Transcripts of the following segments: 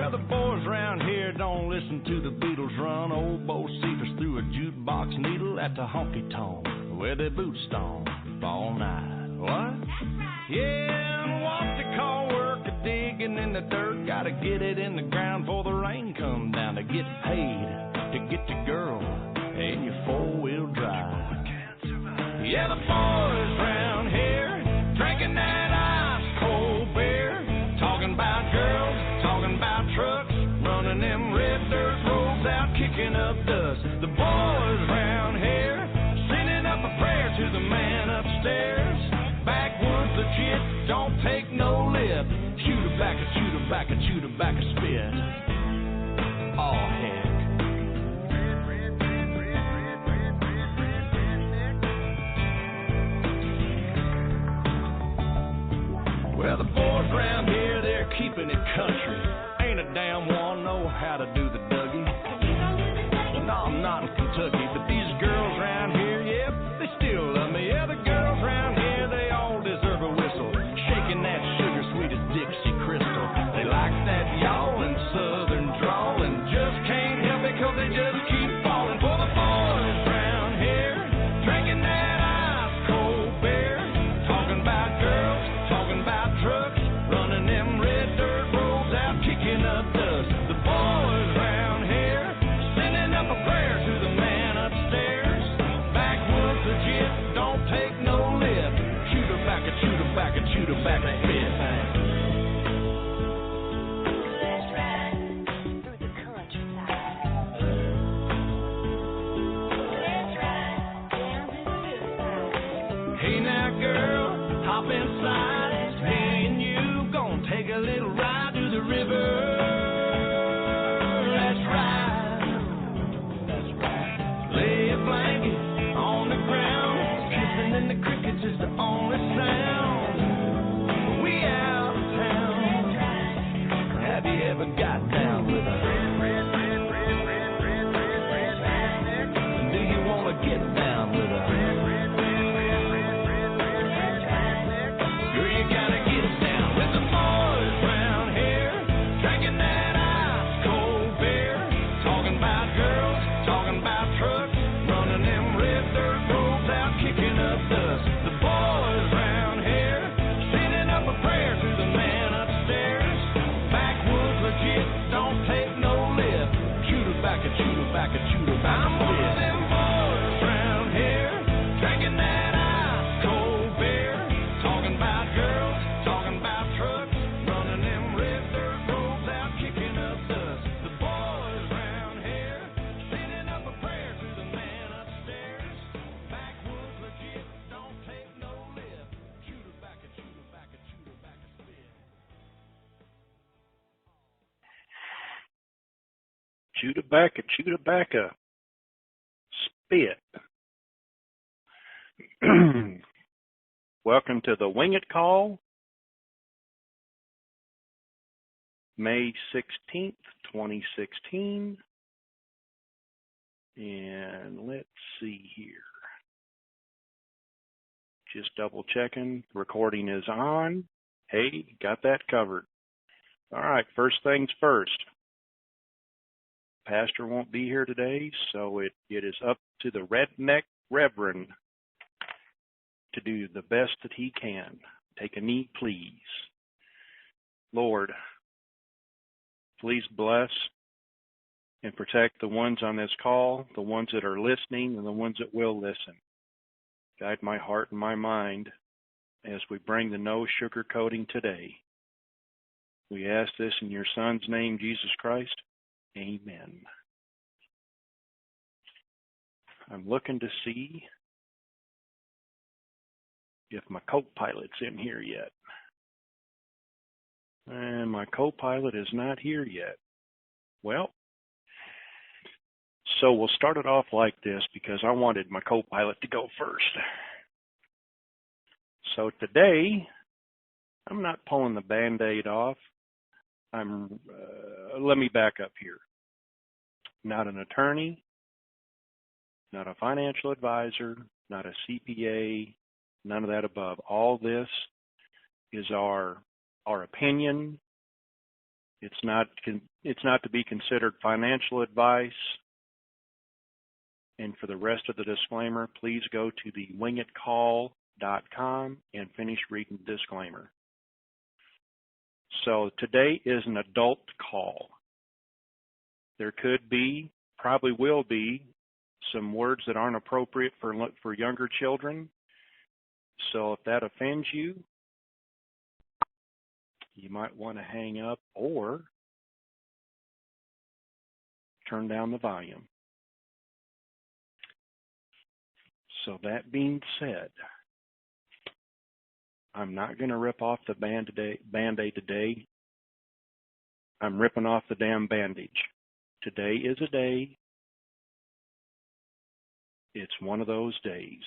Well, the boys around here don't listen to the Beatles run. Old Bo Cephas threw a jukebox needle at the honky-tonk where they boot stomp all night. What? Yeah, and what they call work a digging in the dirt. Gotta get it in the ground before the rain come down to get paid, to get your girl in your four-wheel drive. Yeah, the boys round here drinking that ice-cold beer, talking about girls, talking about trucks, running them red dirt roads out, kicking up dust. The boys round here sending up a prayer to the man upstairs. Backwoods legit, don't take no lip. Shoot a back, shoot a back, shoot a back, spit. Oh, heck. Well, the boys around here, they're keeping it country. Ain't a damn one know how to do the Dougie. No, I'm not in Kentucky, but these girls around here, yeah, they still love me. Yeah, the girls around here, they all deserve a whistle. Shaking that sugar sweet as Dixie Crystal. They like that yawling southern drawl and just can't help it 'cause they just keep falling for the boys around here, drinking that ice cold beer, talking about girls, talking about trucks, running them red dirt roads out, kicking up dust. The boys around here sending up a prayer to the man upstairs. Backwoods legit, don't take no lip. Shoot her back and shoot her back and shoot her back and spit. Let's ride through the countryside. Let's ride down to the riverside. Hey now girl, hop inside. Me and you gonna take a little ride to the river. Let's ride. That's right. Lay a blanket on the ground. Kissing in the crickets is the only sound. We out of town. Have you ever got down with a do you wanna get down with a girl, you gotta get down with the boys round here, drinking that ice cold beer, talking about girls, talking about trucks, running them red dirt roads out, kicking up dust. The boys round here sending up a prayer to the man upstairs. Backwoods legit, don't take no lip. Shoot her back and shoot her back and shoot her back. I'm one of them boys round here, drinking that ice cold beer, talking about girls, talking about trucks, running them red dirt roads out, kicking up dust. The boys round here sending up a prayer to the man upstairs. Backwoods legit, don't take no lip. Shoot her back and shoot her back and shoot her back and spit. Chewbacca, spit. Welcome to the WINGIT call, May 16th, 2016. And let's see here. Just double checking. Recording is on. Hey, got that covered. All right, first things first. Pastor won't be here today, so it is up to the redneck reverend to do the best that he can. Take a knee, please. Lord, please bless and protect the ones on this call, the ones that are listening, and the ones that will listen. Guide my heart and my mind as we bring the no sugarcoating today. We ask this in your Son's name, Jesus Christ. Amen. I'm looking to see if my co-pilot's in here yet. And my co-pilot is not here yet. Well, so we'll start it off like this because I wanted my co-pilot to go first. So today, I'm not pulling the Band-Aid off. Let me back up here. Not an attorney, not a financial advisor, not a CPA, none of that above. All this is our opinion It's not to be considered financial advice. And for the rest of the disclaimer, please go to the wingitcall.com and finish reading the disclaimer. So today is an adult call. There could be, probably will be, some words that aren't appropriate for younger children. So if that offends you, you might want to hang up or turn down the volume. So that being said, I'm not going to rip off the Band-Aid today. I'm ripping off the damn bandage. Today is a day. It's one of those days.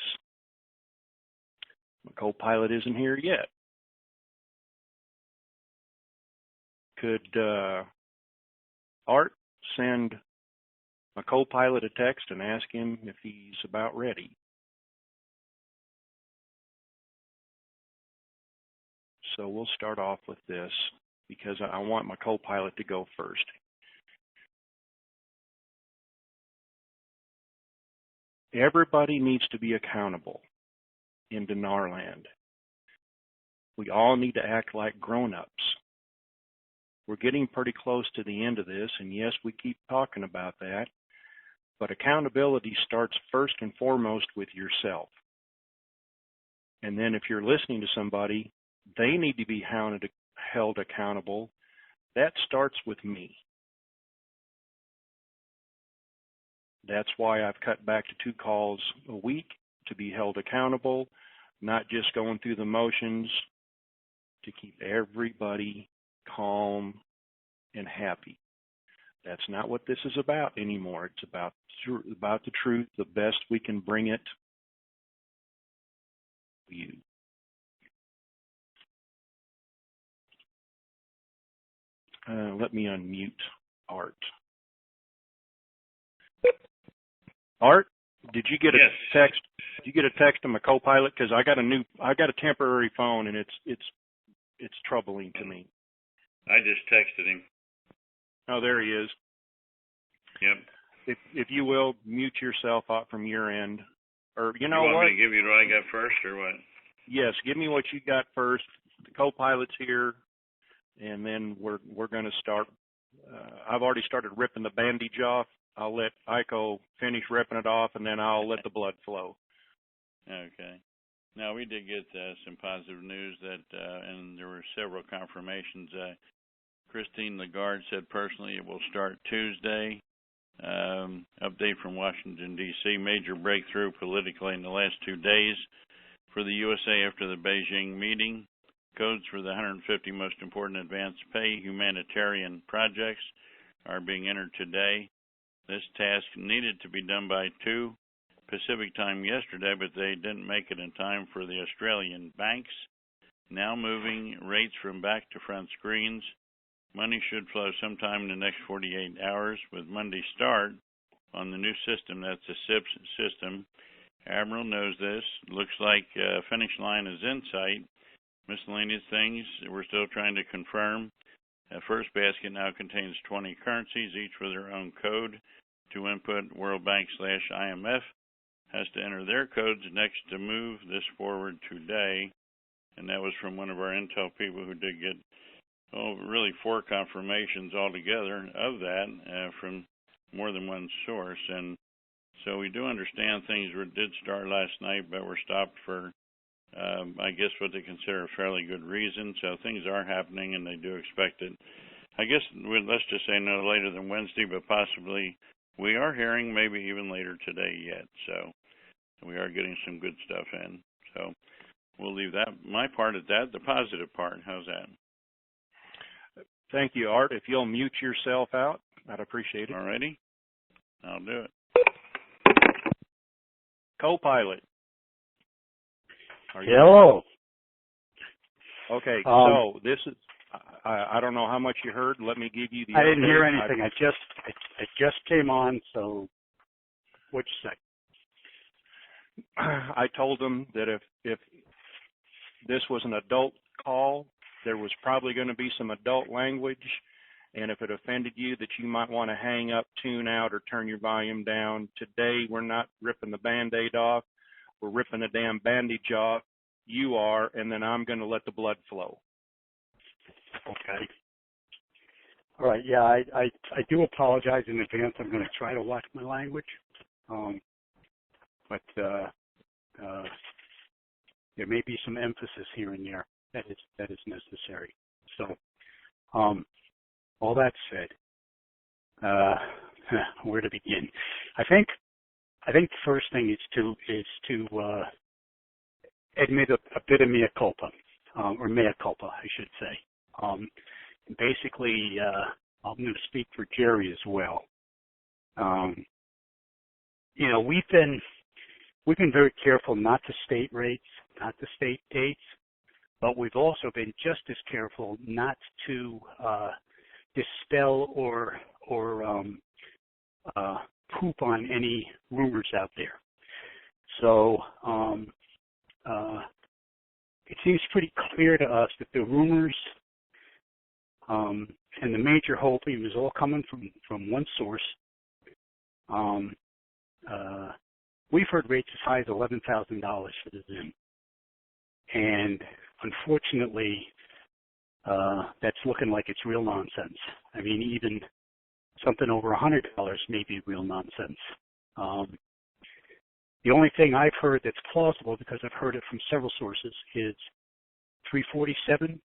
My co-pilot isn't here yet. Could Art send my co-pilot a text and ask him if he's about ready? So we'll start off with this because I want my co-pilot to go first. Everybody needs to be accountable in Denarland. We all need to act like grown-ups. We're getting pretty close to the end of this, and yes, we keep talking about that, but accountability starts first and foremost with yourself. And then if you're listening to somebody, they need to be held accountable. That starts with me. That's why I've cut back to 2 calls a week to be held accountable, not just going through the motions, to keep everybody calm and happy. That's not what this is about anymore. It's about the truth, the best we can bring it to you. Let me unmute Art. Art, did you get a text? Did you get a text from a co-pilot? Because I got a temporary phone, and it's troubling to me. I just texted him. Oh, there he is. Yep. If you will, mute yourself out from your end, or you know what? You want what? me to give you what I got first, or what? Yes, give me what you got first. The co-pilot's here, and then we're going to start. I've already started ripping the bandage off. I'll let Iko finish ripping it off, and then I'll let the blood flow. Okay. Now, we did get some positive news that, and there were several confirmations. Christine Lagarde said personally it will start Tuesday. Update from Washington, D.C. Major breakthrough politically in the last 2 days for the USA after the Beijing meeting. Codes for the 150 most important advanced pay humanitarian projects are being entered today. This task needed to be done by 2 Pacific time yesterday, but they didn't make it in time for the Australian banks. Now moving rates from back to front screens. Money should flow sometime in the next 48 hours with Monday start on the new system. That's the SIPS system. Admiral knows this. Looks like finish line is in sight. Miscellaneous things we're still trying to confirm. First basket now contains 20 currencies, each with their own code. To input, World Bank/IMF has to enter their codes next to move this forward today. And that was from one of our intel people who did get, really 4 confirmations altogether of that from more than one source. And so we do understand things did start last night, but were stopped for, I guess, what they consider a fairly good reason. So things are happening, and they do expect it. I guess let's just say no later than Wednesday, but possibly we are hearing maybe even later today yet. So we are getting some good stuff in. So we'll leave that, my part at that, the positive part. How's that? Thank you, Art. If you'll mute yourself out, I'd appreciate it. All righty. I'll do it. Co-pilot. Hello. Okay, so this is, I don't know how much you heard. Let me give you the I didn't update. hear anything. It just came on, so what you say? I told them that if this was an adult call, there was probably going to be some adult language, And if it offended you that you might want to hang up, tune out, or turn your volume down, today we're not ripping the Band-Aid off. We're ripping the damn bandage off. You are, and then I'm going to let the blood flow. Okay. All right. Yeah, I do apologize in advance. I'm going to try to watch my language. But there may be some emphasis here and there that is necessary. So, all that said, where to begin? I think the first thing is to admit a bit of mea culpa, or mea culpa, I should say. Basically, I'm going to speak for Jerry as well. We've been very careful not to state rates, not to state dates, but we've also been just as careful not to dispel or poop on any rumors out there. So it seems pretty clear to us that the rumors and the major holding was all coming from one source. We've heard rates as high as $11,000 for the Zim. And unfortunately, that's looking like it's real nonsense. I mean, even something over $100 may be real nonsense. The only thing I've heard that's plausible, because I've heard it from several sources, is $347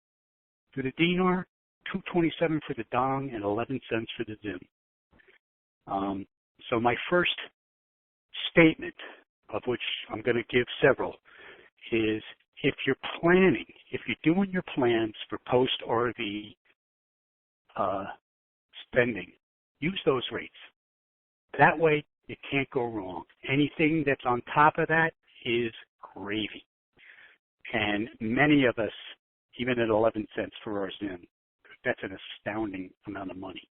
for the dinar, $227 for the dong, and 11 cents for the Zim. So my first statement, of which I'm going to give several, is if you're doing your plans for post-RV spending, use those rates. That way, you can't go wrong. Anything that's on top of that is gravy. And many of us, even at 11 cents for our Zim, that's an astounding amount of money.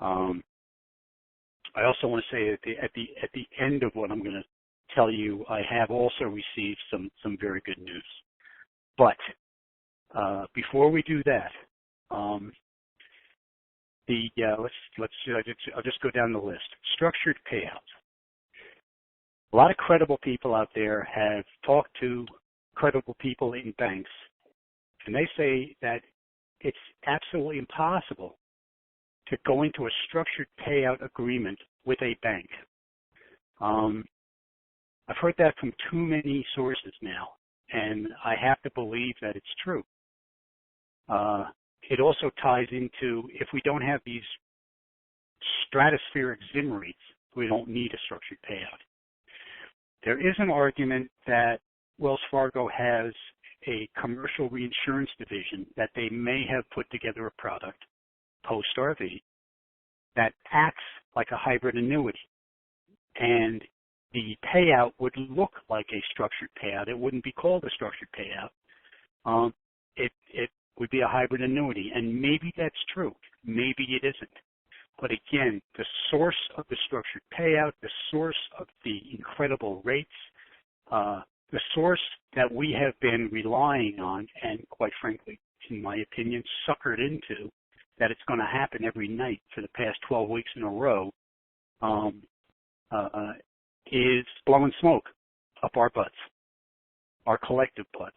I also want to say at the end of what I'm going to tell you, I have also received some very good news. But before we do that, I'll just go down the list. Structured payouts. A lot of credible people out there have talked to credible people in banks, and they say that it's absolutely impossible to go into a structured payout agreement with a bank. I've heard that from too many sources now, and I have to believe that it's true. It also ties into, if we don't have these stratospheric Zim rates, we don't need a structured payout. There is an argument that Wells Fargo has a commercial reinsurance division that they may have put together a product, post-RV, that acts like a hybrid annuity. And the payout would look like a structured payout. It wouldn't be called a structured payout. It would be a hybrid annuity. And maybe that's true. Maybe it isn't. But again, the source of the structured payout, the source of the incredible rates, the source that we have been relying on and, quite frankly, in my opinion, suckered into, that it's going to happen every night for the past 12 weeks in a row, is blowing smoke up our butts, our collective butts.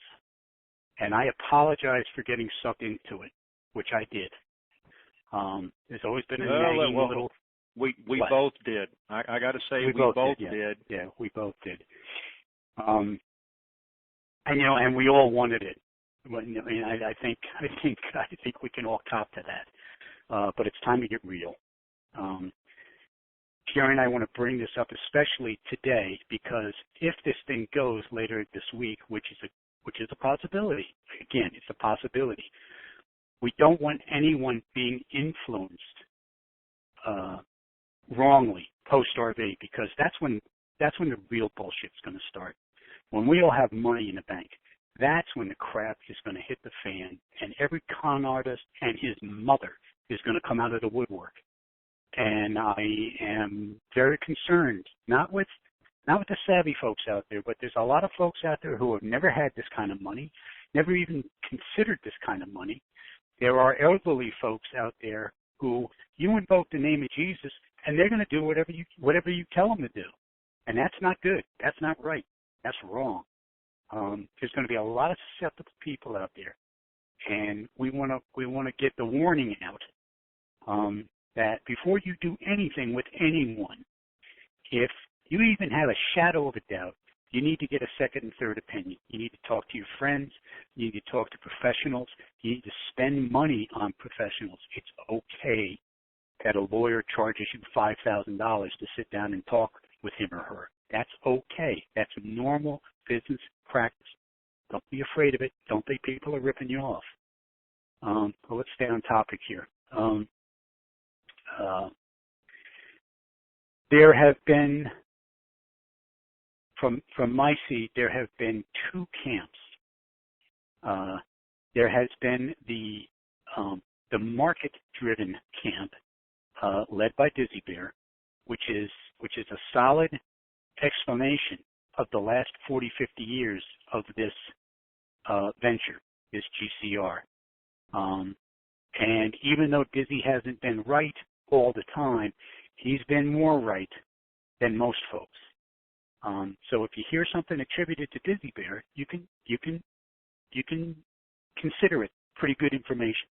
And I apologize for getting sucked into it, which I did. There's always been a nagging little... We both did. I got to say we both did. Yeah, we both did. And we all wanted it. I think we can all cop to that. But it's time to get real. Jerry and I want to bring this up especially today because if this thing goes later this week, which is a possibility, again, it's a possibility, we don't want anyone being influenced wrongly post-RV, because that's when the real bullshit's going to start. When we all have money in the bank, that's when the crap is going to hit the fan, and every con artist and his mother is going to come out of the woodwork. And I am very concerned, not with the savvy folks out there, but there's a lot of folks out there who have never had this kind of money, never even considered this kind of money, There are elderly folks out there who you invoke the name of Jesus and they're going to do whatever you tell them to do. And that's not good. That's not right. That's wrong. There's going to be a lot of susceptible people out there. And we want to get the warning out that before you do anything with anyone, if you even have a shadow of a doubt, you need to get a second and third opinion. You need to talk to your friends. You need to talk to professionals. You need to spend money on professionals. It's okay that a lawyer charges you $5,000 to sit down and talk with him or her. That's okay. That's a normal business practice. Don't be afraid of it. Don't think people are ripping you off. But let's stay on topic here. There have been, from my seat, there have been two camps. There has been the market-driven camp led by Dizzy Bear, which is a solid explanation of the last 40, 50 years of this venture, this GCR. And even though Dizzy hasn't been right all the time, he's been more right than most folks. So if you hear something attributed to Dizzy Bear, you can consider it pretty good information.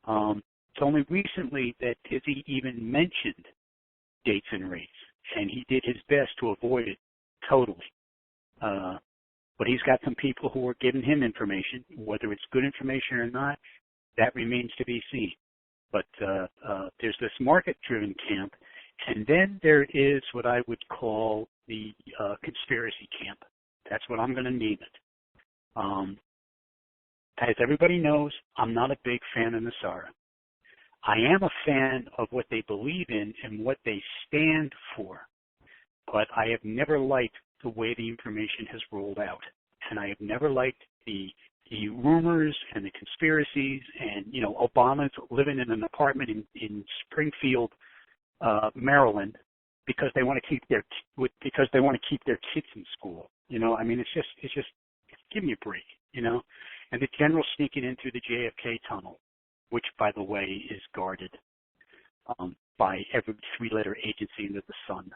It's only recently that Dizzy even mentioned dates and rates, and he did his best to avoid it totally. But he's got some people who are giving him information. Whether it's good information or not, that remains to be seen. But there's this market-driven camp, and then there is what I would call the conspiracy camp. That's what I'm going to name it. As everybody knows, I'm not a big fan of NESARA. I am a fan of what they believe in and what they stand for, but I have never liked the way the information has rolled out, and I have never liked the rumors and the conspiracies, and Obama's living in an apartment in Springfield, Maryland, because they want to keep their kids in school. It's just give me a break, And the general sneaking in through the JFK tunnel, which, by the way, is guarded by every three-letter agency under the sun.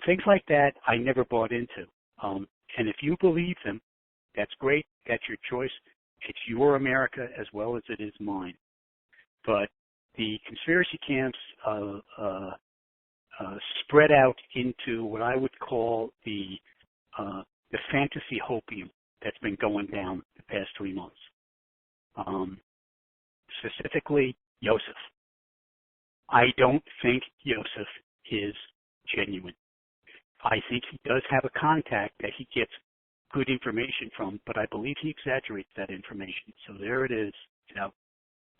Things like that I never bought into. And if you believe them, that's great. That's your choice. It's your America as well as it is mine. But the conspiracy camps spread out into what I would call the fantasy hopium that's been going down the past 3 months. Specifically, Yosef. I don't think Yosef is genuine. I think he does have a contact that he gets good information from, but I believe he exaggerates that information. So there it is.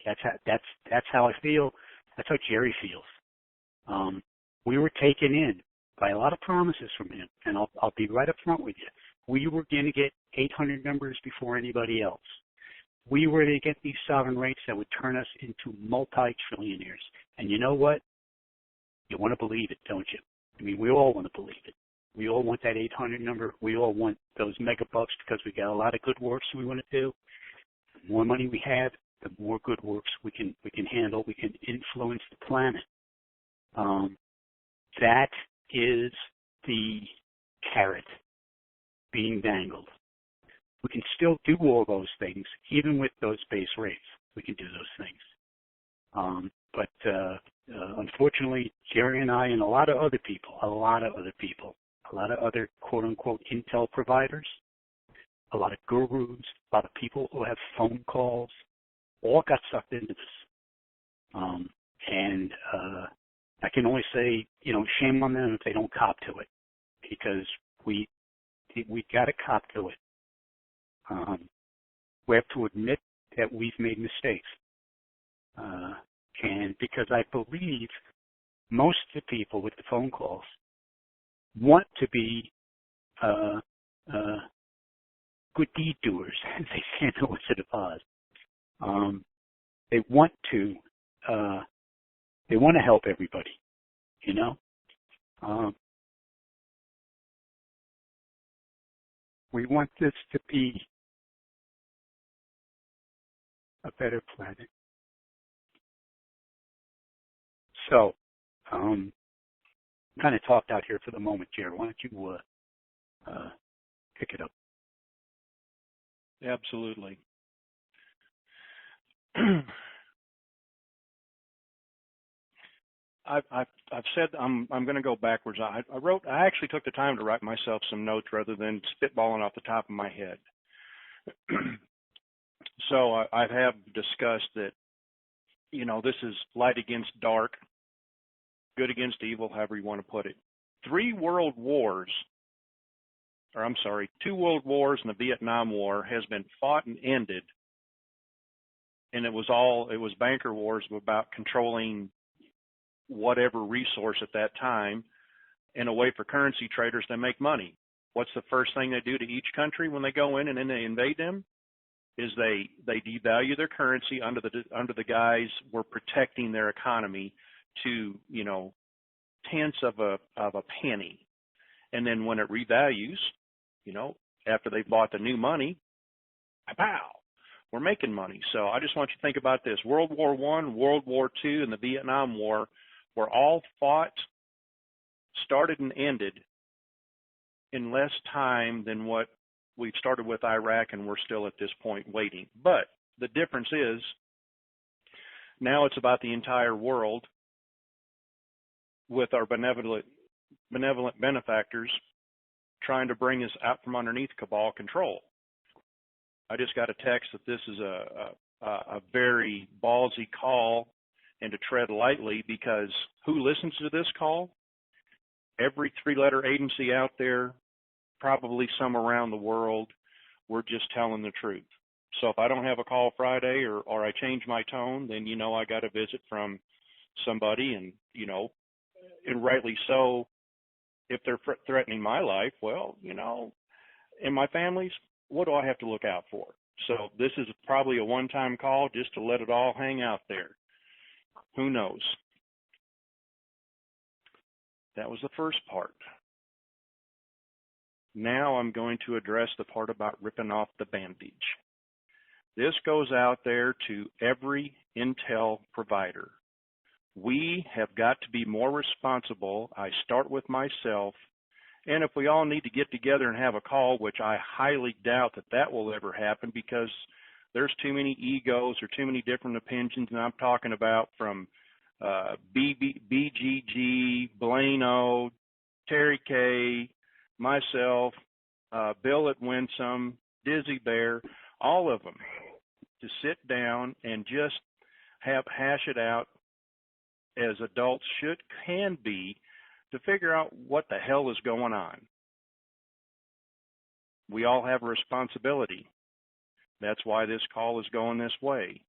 That's how I feel. That's how Jerry feels. We were taken in by a lot of promises from him, and I'll be right up front with you. We were going to get 800 members before anybody else. We were to get these sovereign rates that would turn us into multi-trillionaires. And you know what? You want to believe it, don't you? We all want to believe it. We all want that 800 number. We all want those mega bucks because we got a lot of good works we want to do. The more money we have, the more good works we can handle. We can influence the planet. That is the carrot being dangled. We can still do all those things, even with those base rates. We can do those things. But unfortunately, Jerry and I and a lot of other people, a lot of other quote-unquote intel providers, a lot of gurus, a lot of people who have phone calls, all got sucked into this. And I can only say, shame on them if they don't cop to it, because we got to cop to it. We have to admit that we've made mistakes. And because I believe most of the people with the phone calls want to be good deed doers, as they say in the Wizard of Oz. They want to help everybody, We want this to be a better planet. So, kind of talked out here for the moment, Jared. Why don't you pick it up? Absolutely. I've said I'm going to go backwards. I actually took the time to write myself some notes rather than spitballing off the top of my head. So I have discussed that, this is light against dark, good against evil, however you want to put it. 2 world wars and the Vietnam War has been fought and ended, and it was banker wars about controlling whatever resource at that time and a way for currency traders to make money. What's the first thing they do to each country when they go in and then they invade them? Is they devalue their currency under the guise we're protecting their economy to, tenths of a penny. And then when it revalues, after they've bought the new money, pow, we're making money. So I just want you to think about this. World War I, World War II, and the Vietnam War were all fought, started, and ended in less time than what we've started with Iraq, and we're still at this point waiting. But the difference is now it's about the entire world with our benevolent benefactors trying to bring us out from underneath cabal control. I just got a text that this is a very ballsy call and to tread lightly, because who listens to this call? Every 3-letter agency out there, probably some around the world. We're just telling the truth. So if I don't have a call Friday or I change my tone, then I got a visit from somebody, and and rightly so. If they're threatening my life, well, in my family's, what do I have to look out for? So this is probably a one-time call just to let it all hang out there. Who knows? That was the first part. Now I'm going to address the part about ripping off the bandage. This goes out there to every intel provider. We have got to be more responsible. I start with myself. And if we all need to get together and have a call, which I highly doubt that will ever happen, because there's too many egos or too many different opinions, and I'm talking about from BGG, Blaine O, Terry K, myself, Bill at Winsome, Dizzy Bear, all of them, to sit down and just hash it out as adults can be, to figure out what the hell is going on. We all have a responsibility. That's why this call is going this way.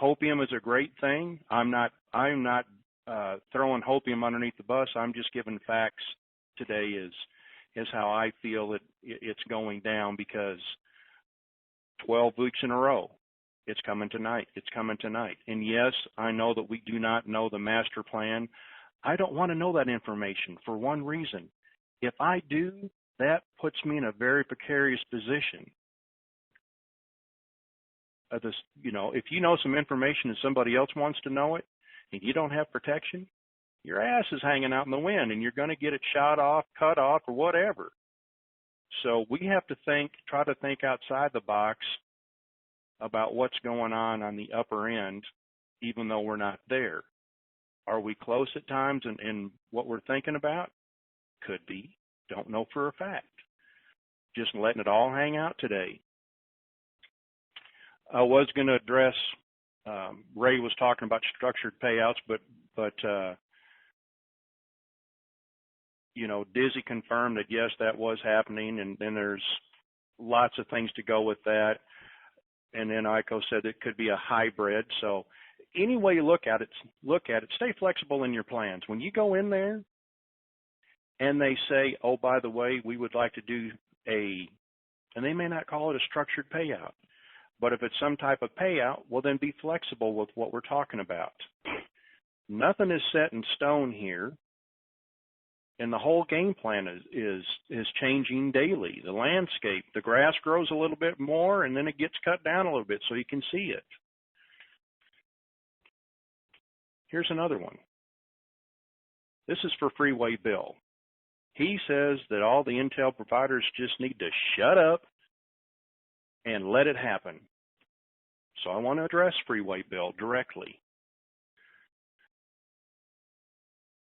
Hopium is a great thing. I'm not throwing hopium underneath the bus. I'm just giving facts today is how I feel it's going down, because 12 weeks in a row, it's coming tonight. It's coming tonight. And yes, I know that we do not know the master plan. I don't want to know that information for one reason. If I do, that puts me in a very precarious position. If you know some information and somebody else wants to know it, and you don't have protection, your ass is hanging out in the wind, and you're going to get it shot off, cut off, or whatever. So we have to try to think outside the box about what's going on the upper end, even though we're not there. Are we close at times in what we're thinking about? Could be. Don't know for a fact. Just letting it all hang out today. I was going to address, Ray was talking about structured payouts, but Dizzy confirmed that yes, that was happening, and then there's lots of things to go with that. And then Iko said it could be a hybrid. So any way you look at it, stay flexible in your plans. When you go in there and they say, oh, by the way, we would like to do and they may not call it a structured payout, but if it's some type of payout, well, then be flexible with what we're talking about. Nothing is set in stone here. And the whole game plan is changing daily. The landscape, the grass grows a little bit more, and then it gets cut down a little bit so you can see it. Here's another one. This is for Freeway Bill. He says that all the intel providers just need to shut up and let it happen. So I want to address Freeway Bill directly.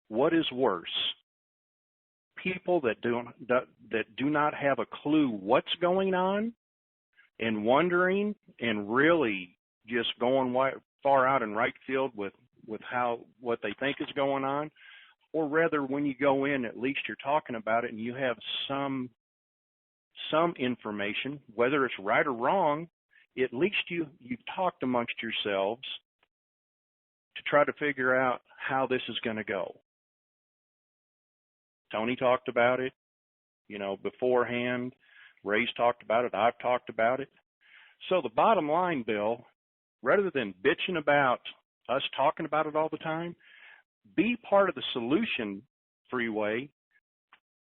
What is worse? People that do not have a clue what's going on and wondering and really just going far out in right field with what they think is going on, or rather when you go in, at least you're talking about it and you have some information, whether it's right or wrong. At least you've talked amongst yourselves to try to figure out how this is going to go. Tony talked about it, beforehand. Ray's talked about it. I've talked about it. So the bottom line, Bill, rather than bitching about us talking about it all the time, be part of the solution, Freeway,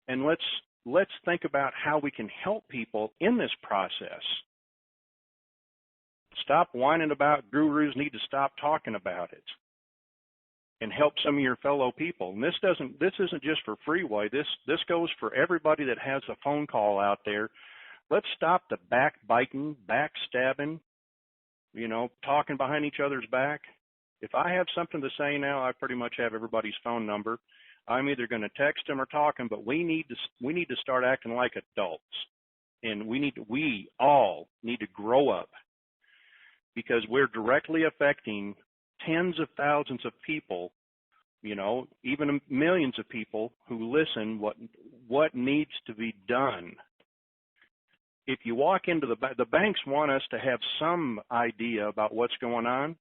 and let's think about how we can help people in this process. Stop whining about gurus need to stop talking about it and help some of your fellow people. And this isn't just for Freeway. This goes for everybody that has a phone call out there. Let's stop the backbiting, backstabbing, talking behind each other's back. If I have something to say now, I pretty much have everybody's phone number. I'm either going to text them or talk them, but we need to start acting like adults. And we all need to grow up, because we're directly affecting tens of thousands of people, even millions of people who listen what needs to be done. If you walk into the banks want us to have some idea about what's going on,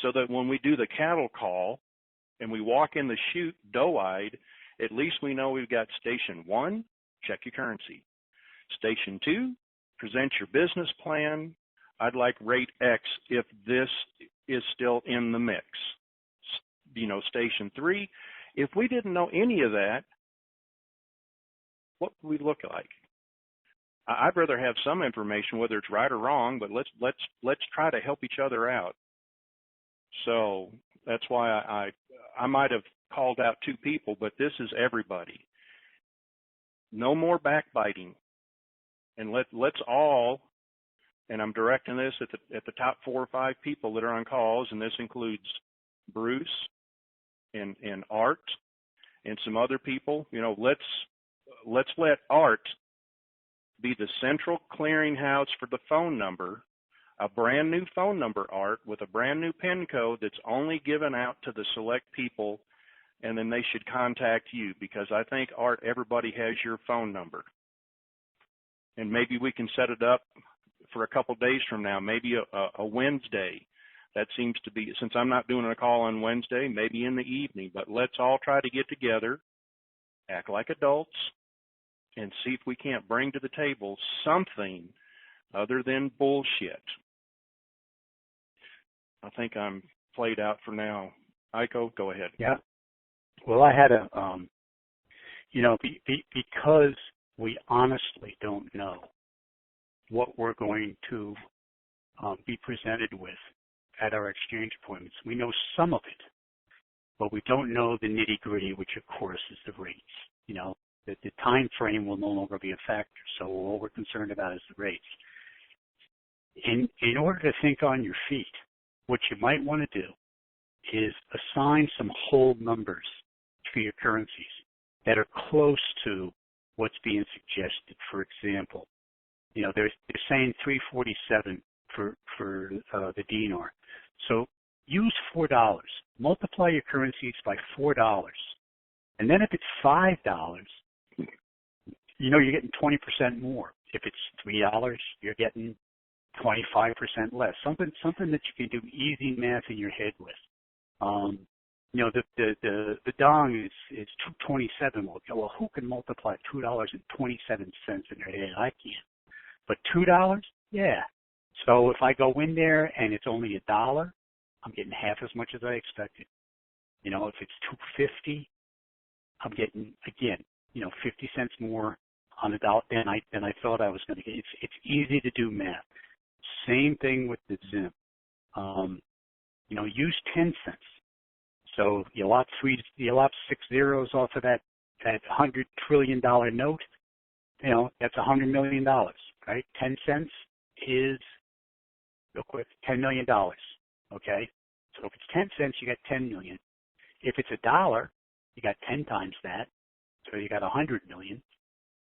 so that when we do the cattle call and we walk in the chute doe-eyed, at least we know we've got station 1, check your currency. Station 2, present your business plan. I'd like rate X if this is still in the mix. Station 3, if we didn't know any of that, what would we look like? I'd rather have some information, whether it's right or wrong, but let's try to help each other out. So that's why I might have called out 2 people, but this is everybody. No more backbiting, and let's all. And I'm directing this at the top 4 or 5 people that are on calls, and this includes Bruce and Art and some other people. Let's let Art be the central clearinghouse for the phone number, a brand new phone number, Art, with a brand new PIN code that's only given out to the select people, and then they should contact you, because I think, Art, everybody has your phone number. And maybe we can set it up for a couple days from now, maybe a Wednesday. That seems to be, since I'm not doing a call on Wednesday, maybe in the evening. But let's all try to get together, act like adults, and see if we can't bring to the table something other than bullshit. I think I'm played out for now. Iko, go ahead. Yeah. Well, I had because we honestly don't know what we're going to be presented with at our exchange appointments. We know some of it, but we don't know the nitty-gritty, which of course is the rates. The time frame will no longer be a factor, so all we're concerned about is the rates. In order to think on your feet, what you might want to do is assign some whole numbers for your currencies that are close to what's being suggested. For example, they're saying 347 for the dinar. So use $4. Multiply your currencies by $4. And then if it's $5, you're getting 20% more. If it's $3, you're getting 25% less. Something that you can do easy math in your head with. The dong is $2.27. Well, who can multiply $2.27 in their head? I can't. But $2, yeah. So if I go in there and it's only $1, I'm getting half as much as I expected. If it's $2.50, I'm getting, again, 50 cents more on a dollar than I thought I was going to get. It's easy to do math. Same thing with the Zim. Use 10 cents. So you lop 6 zeros off of that $100 trillion note. That's $100 million, right? 10 cents is, real quick, $10 million. Okay. So if it's 10 cents, you got 10 million. If it's $1, you got 10 times that. So you got 100 million.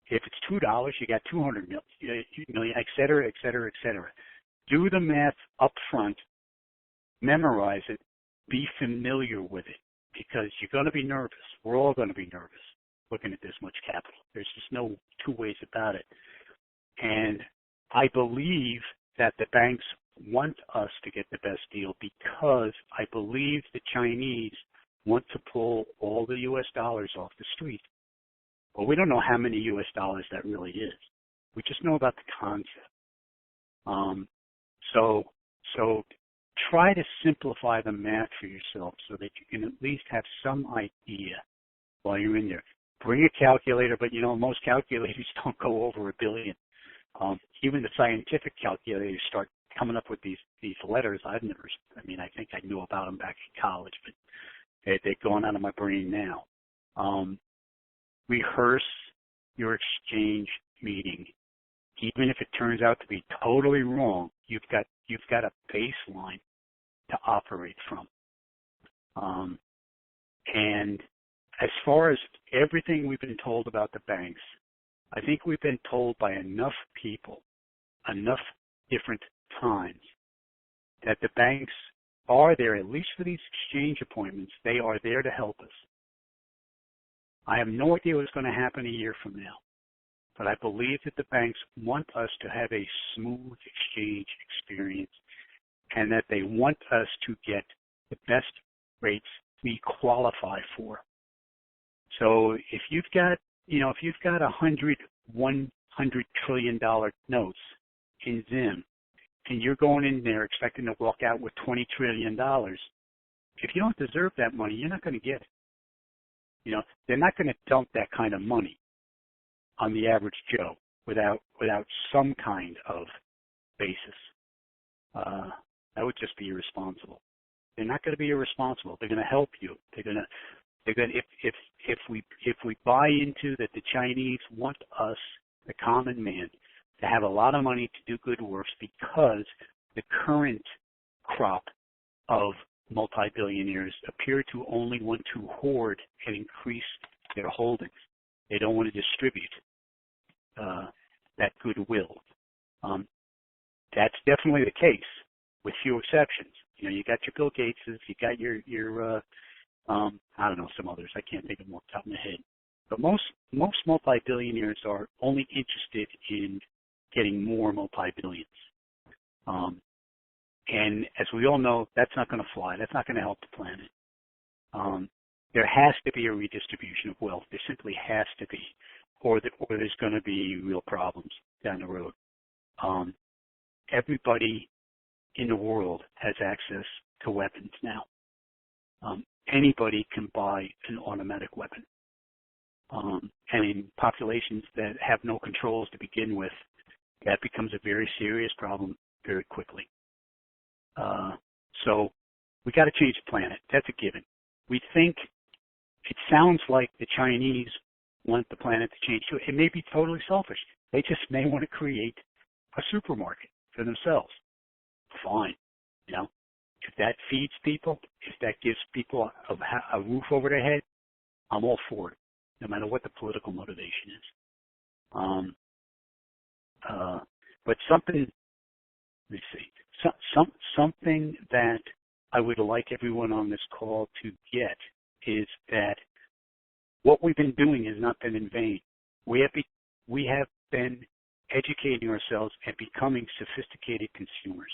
If it's $2, you got 200 million, et cetera, et cetera, et cetera. Do the math up front, memorize it, be familiar with it, because you're going to be nervous. We're all going to be nervous looking at this much capital. There's just no two ways about it. And I believe that the banks want us to get the best deal because I believe the Chinese want to pull all the U.S. dollars off the street. Well, we don't know how many U.S. dollars that really is. We just know about the concept. So try to simplify the math for yourself so that you can at least have some idea while you're in there. Bring a calculator, but most calculators don't go over $1 billion. Even the scientific calculators start coming up with these letters I think I knew about them back in college, but they're going out of my brain now. Rehearse your exchange meeting. Even if it turns out to be totally wrong, you've got a baseline to operate from. And as far as everything we've been told about the banks, I think we've been told by enough people, enough different times, that the banks are there, at least for these exchange appointments, they are there to help us. I have no idea what's going to happen a year from now, but I believe that the banks want us to have a smooth exchange experience and that they want us to get the best rates we qualify for. So if you've got, $100 trillion notes in Zim, and you're going in there expecting to walk out with $20 trillion, if you don't deserve that money, you're not going to get it. They're not going to dump that kind of money on the average Joe without some kind of basis. That would just be irresponsible. They're not going to be irresponsible. They're going to help you. They're going to if we buy into that the Chinese want us, the common man, to have a lot of money to do good works because the current crop of multi-billionaires appear to only want to hoard and increase their holdings. They don't want to distribute that goodwill. That's definitely the case, with few exceptions. You got your Bill Gateses, you got your I don't know, some others. I can't think of them off the top of my head. But most multi-billionaires are only interested in getting more multi-billions. And as we all know, that's not going to fly. That's not going to help the planet. There has to be a redistribution of wealth. There simply has to be, or there's going to be real problems down the road. Everybody in the world has access to weapons now. Anybody can buy an automatic weapon. And in populations that have no controls to begin with, that becomes a very serious problem very quickly. So we got to change the planet. That's a given. We think it sounds like the Chinese want the planet to change too. It may be totally selfish. They just may want to create a supermarket for themselves. Fine. If that feeds people, if that gives people a roof over their head, I'm all for it, no matter what the political motivation is. But something, something that I would like everyone on this call to get is that what we've been doing has not been in vain. We have been educating ourselves and becoming sophisticated consumers.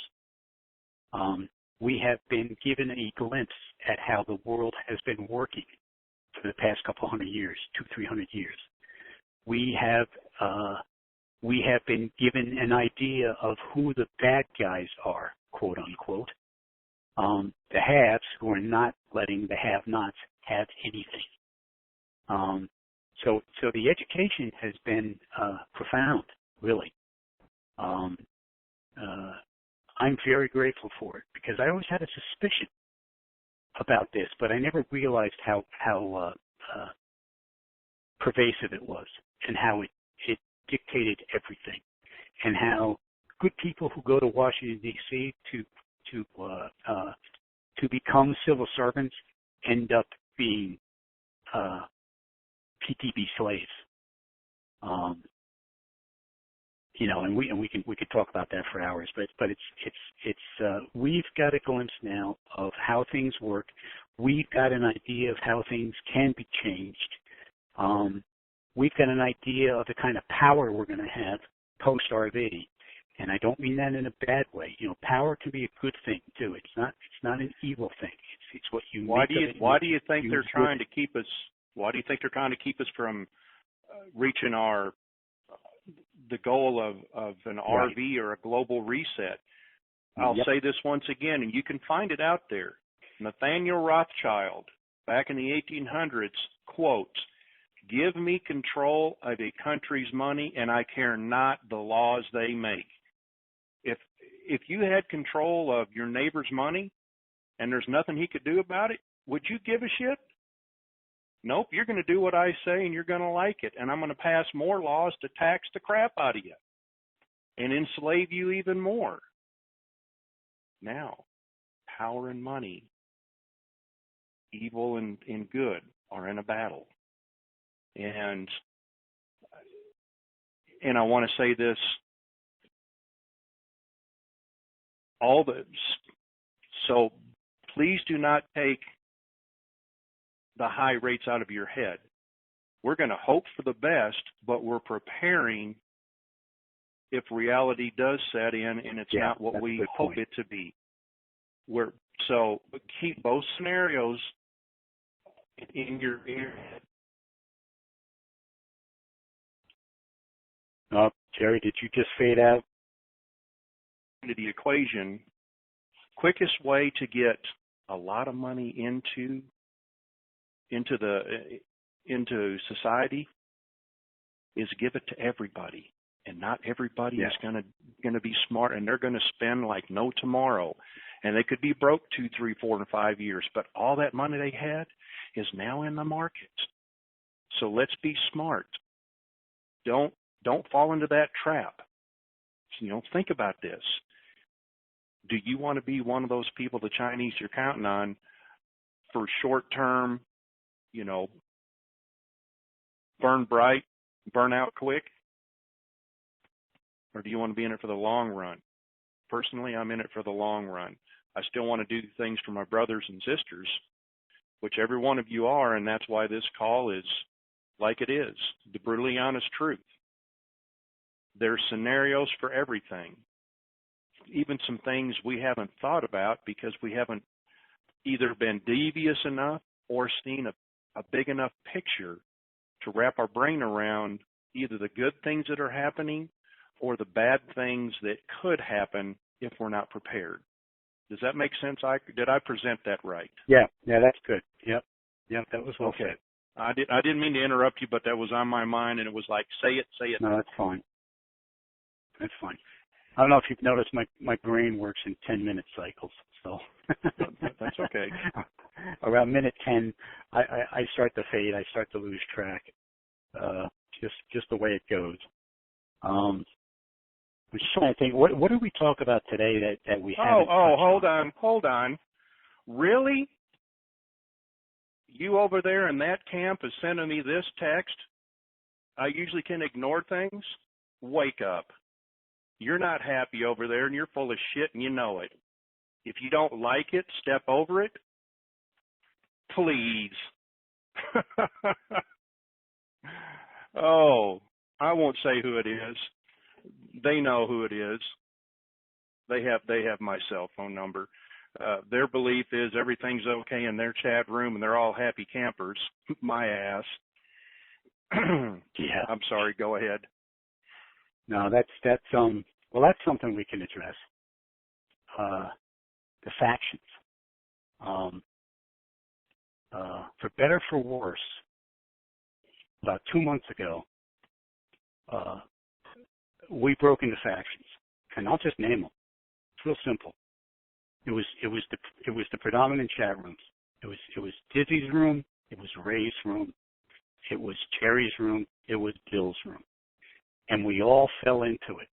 We have been given a glimpse at how the world has been working for the past couple hundred years, 200-300 years. We have been given an idea of who the bad guys are, quote unquote. The haves who are not letting the have-nots have anything. So the education has been profound, really. I'm very grateful for it because I always had a suspicion about this, but I never realized how pervasive it was and how it dictated everything, and how good people who go to Washington D.C. to become civil servants end up being PTB slaves. And we could talk about that for hours, but it's we've got a glimpse now of how things work. We've got an idea of how things can be changed. We've got an idea of the kind of power we're going to have post RV, and I don't mean that in a bad way. Power can be a good thing too. It's not an evil thing. It's what you make of it. Why do you think they're trying to keep us? Why do you think they're trying to keep us from reaching the goal of an RV or a global reset? I'll say this once again, and you can find it out there. Nathaniel Rothschild, back in the 1800s, quotes, "Give me control of a country's money, and I care not the laws they make." If you had control of your neighbor's money and there's nothing he could do about it, would you give a shit? Nope, you're going to do what I say and you're going to like it. And I'm going to pass more laws to tax the crap out of you and enslave you even more. Now, power and money, evil and good, are in a battle. And I want to say this, so please do not take the high rates out of your head. We're going to hope for the best, but we're preparing if reality does set in and it's not what we hope it to be. So keep both scenarios in your head. Oh, Jerry, did you just fade out? Into the equation, quickest way to get a lot of money into society is give it to everybody, and not everybody is going to be smart, and they're going to spend like no tomorrow, and they could be broke 2, 3, 4, and 5 years, but all that money they had is now in the market. So let's be smart. Don't fall into that trap. Think about this. Do you want to be one of those people the Chinese are counting on for short-term, burn bright, burn out quick? Or do you want to be in it for the long run? Personally, I'm in it for the long run. I still want to do things for my brothers and sisters, which every one of you are, and that's why this call is like it is, the brutally honest truth. There's scenarios for everything, even some things we haven't thought about because we haven't either been devious enough or seen a big enough picture to wrap our brain around either the good things that are happening or the bad things that could happen if we're not prepared. Does that make sense? Did I present that right? Yeah, that's good. Yep, that was well said. I didn't mean to interrupt you, but that was on my mind, and it was like, say it. No, that's fine. That's fine. I don't know if you've noticed my brain works in 10-minute cycles, so. That's okay. Around minute 10, I start to fade. I start to lose track. Just the way it goes. I'm just trying to think. What did we talk about today that we haven't? Hold on. Really? You over there in that camp is sending me this text? I usually can ignore things. Wake up. You're not happy over there, and you're full of shit, and you know it. If you don't like it, step over it. Please. Oh, I won't say who it is. They know who it is. They have my cell phone number. Their belief is everything's okay in their chat room, and they're all happy campers. My ass. Yeah. I'm sorry. Go ahead. No, that's something we can address. The factions. For better, for worse, about 2 months ago, we broke into factions, and I'll just name them. It's real simple. It was the predominant chat rooms. It was Dizzy's room. It was Ray's room. It was Jerry's room. It was Bill's room, and we all fell into it.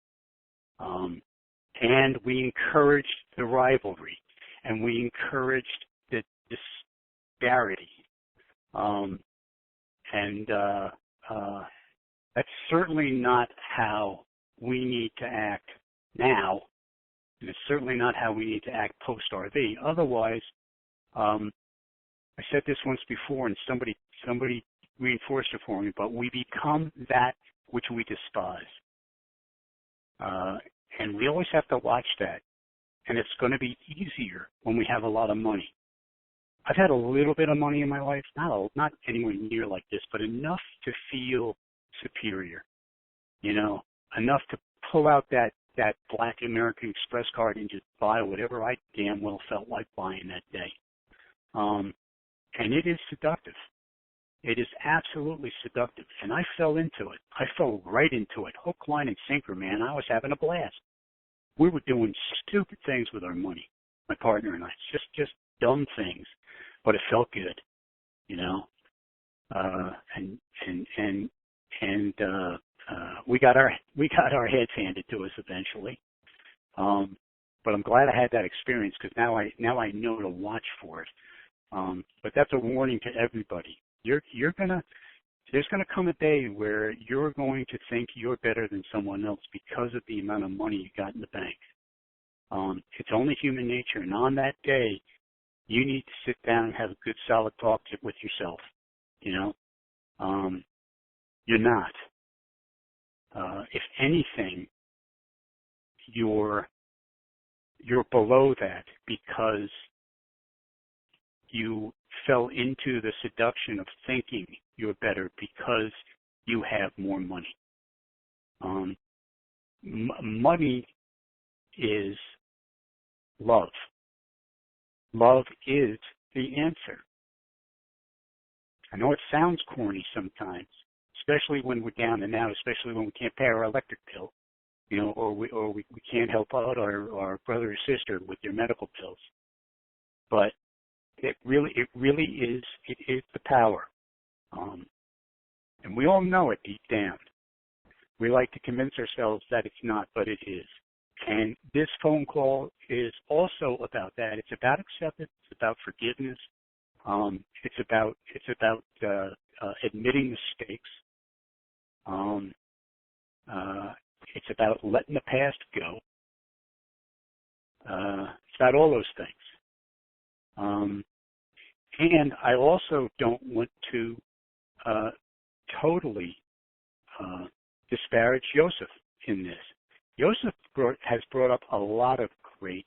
And we encouraged the rivalry, and we encouraged the disparity. That's certainly not how we need to act now, and it's certainly not how we need to act post-RV. Otherwise, I said this once before, and somebody reinforced it for me, but we become that which we despise. And we always have to watch that. And it's going to be easier when we have a lot of money. I've had a little bit of money in my life, not anywhere near like this, but enough to feel superior. Enough to pull out that Black American Express card and just buy whatever I damn well felt like buying that day. And it is seductive. It is absolutely seductive. And I fell into it. I fell right into it. Hook, line, and sinker, man. I was having a blast. We were doing stupid things with our money, my partner and I. Just dumb things. But it felt good, we got our heads handed to us eventually. But I'm glad I had that experience because now I know to watch for it. But that's a warning to everybody. There's gonna come a day where you're going to think you're better than someone else because of the amount of money you got in the bank. It's only human nature, and on that day, you need to sit down and have a good, solid talk with yourself. You're not. If anything, you're below that because you fell into the seduction of thinking you're better because you have more money. Money is love. Love is the answer. I know it sounds corny sometimes, especially when we're down and out, especially when we can't pay our electric bill, or we can't help out our brother or sister with their medical bills. But it really is the power. And we all know it deep down. We like to convince ourselves that it's not, but it is. And this phone call is also about that. It's about acceptance. It's about forgiveness. It's about admitting mistakes. It's about letting the past go. It's about all those things. And I also don't want to totally disparage Joseph in this. Joseph has brought up a lot of great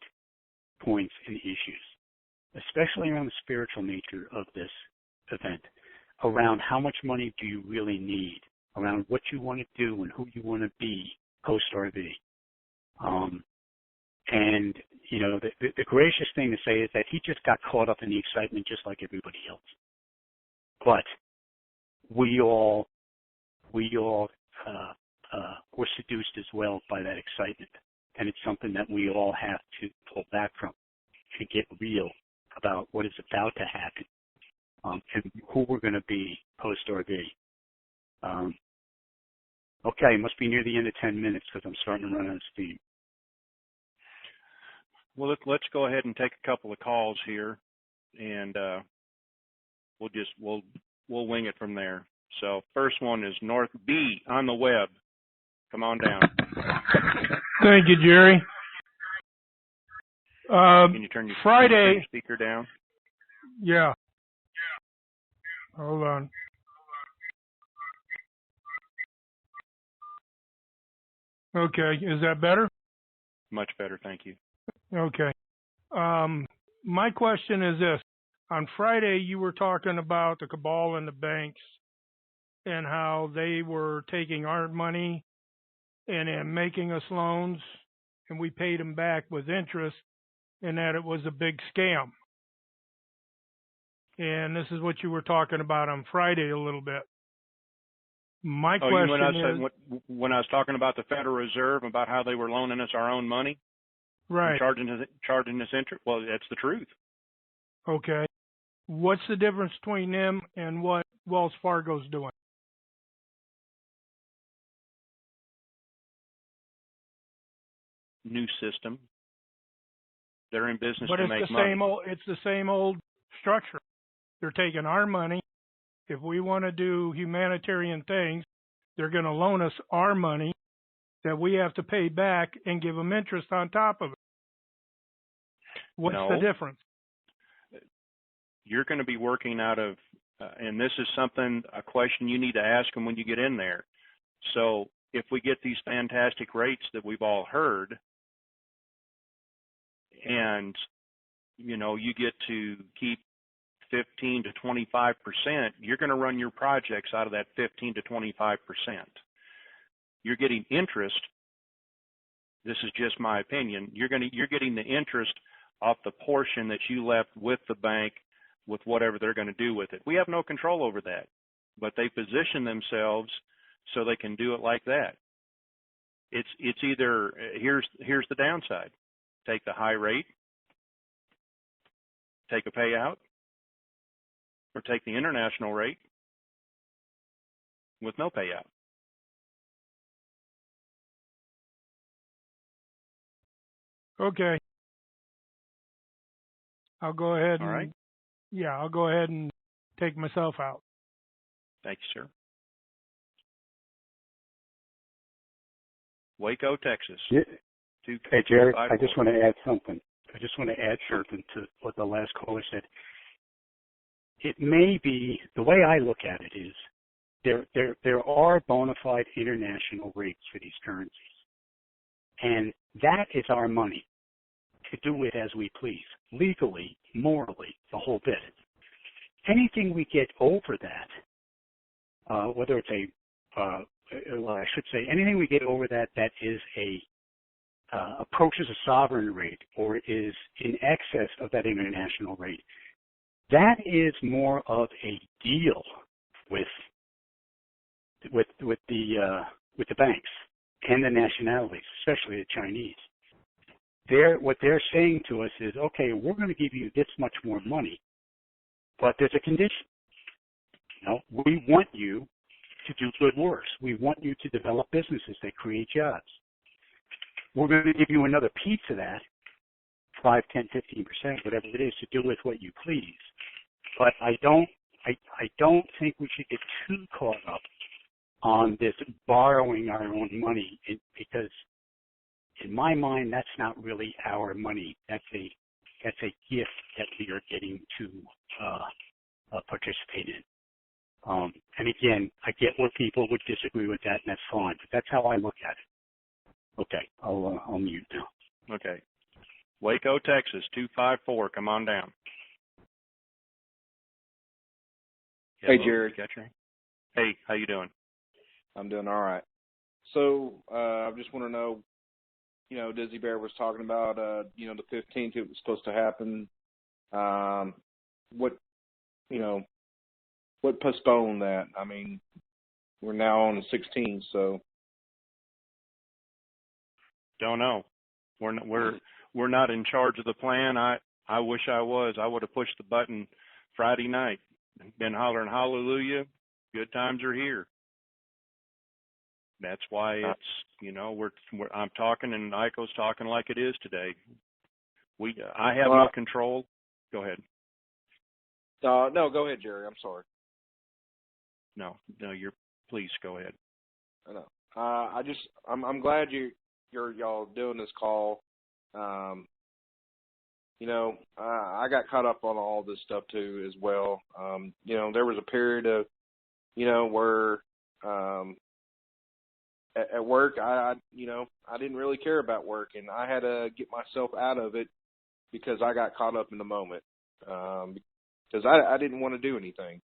points and issues, especially around the spiritual nature of this event, around how much money do you really need, around what you want to do and who you want to be post-RV. And, the gracious thing to say is that he just got caught up in the excitement just like everybody else. But we all were seduced as well by that excitement. And it's something that we all have to pull back from and get real about what is about to happen and who we're going to be post-RV. Okay, it must be near the end of 10 minutes because I'm starting to run out of steam. Well, let's go ahead and take a couple of calls here, and we'll wing it from there. So first one is North B on the web. Come on down. Thank you, Jerry. Can you turn your Friday speaker down? Yeah. Hold on. Okay, is that better? Much better, thank you. Okay. My question is this. On Friday, you were talking about the cabal and the banks and how they were taking our money and then making us loans, and we paid them back with interest, and that it was a big scam. And this is what you were talking about on Friday a little bit. My Oh, you when I question is, said when I was talking about the Federal Reserve about how they were loaning us our own money and right, charging us interest. Well, that's the truth. okay, what's the difference between them and what Wells Fargo's doing? New system. They're in business But to it's make the money. same old structure. They're taking our money. If we want to do humanitarian things, they're going to loan us our money that we have to pay back and give them interest on top of it. What's the No. difference? You're going to be working out of, and this is a question you need to ask them when you get in there. So if we get these fantastic rates that we've all heard, and, you get to keep 15 to 25%, you're going to run your projects out of that 15 to 25%. You're getting interest. This is just my opinion. You're getting the interest off the portion that you left with the bank with whatever they're going to do with it. We have no control over that, but they position themselves so they can do it like that. It's either here's the downside. Take the high rate, take a payout, or take the international rate with no payout. Okay. I'll go ahead and, All right. yeah, I'll go ahead and take myself out. Thank you, sir. Waco, Texas. Yeah. Hey, Jared, I 254. just want to add something. I just want to add Sure. something to what the last caller said. It may be, the way I look at it is, there are bona fide international rates for these currencies. And that is our money to do with as we please, legally, morally, the whole bit. Anything we get over that, whether it's I should say, anything we get over that is approaches a sovereign rate or is in excess of that international rate, that is more of a deal with the banks and the nationalities, especially the Chinese. What they're saying to us is, okay, we're going to give you this much more money, but there's a condition. We want you to do good works. We want you to develop businesses that create jobs. We're going to give you another piece of that, 5, 10, 15%, whatever it is, to do with what you please. But I don't think we should get too caught up on this borrowing our own money because in my mind, that's not really our money. That's a gift that we are getting to participate in. And again, I get where people would disagree with that, and that's fine. But that's how I look at it. Okay, I'll mute now. Okay. Waco, Texas, 254. Come on down. Hey, Hello, Jared. Hey, how you doing? I'm doing all right. So I just want to know, Dizzy Bear was talking about, the 15th it was supposed to happen. What postponed that? I mean, we're now on the 16th, so. Don't know. We're not in charge of the plan. I wish I was. I would have pushed the button Friday night. Been hollering hallelujah. Good times are here. That's why it's I'm talking and Iko's talking like it is today. I have no control. Go ahead. No, go ahead, Jerry. I'm sorry. No, please go ahead. I know. I'm glad y'all doing this call. I got caught up on all this stuff too as well. There was a period of, where at work I didn't really care about work, and I had to get myself out of it because I got caught up in the moment. Because I didn't want to do anything.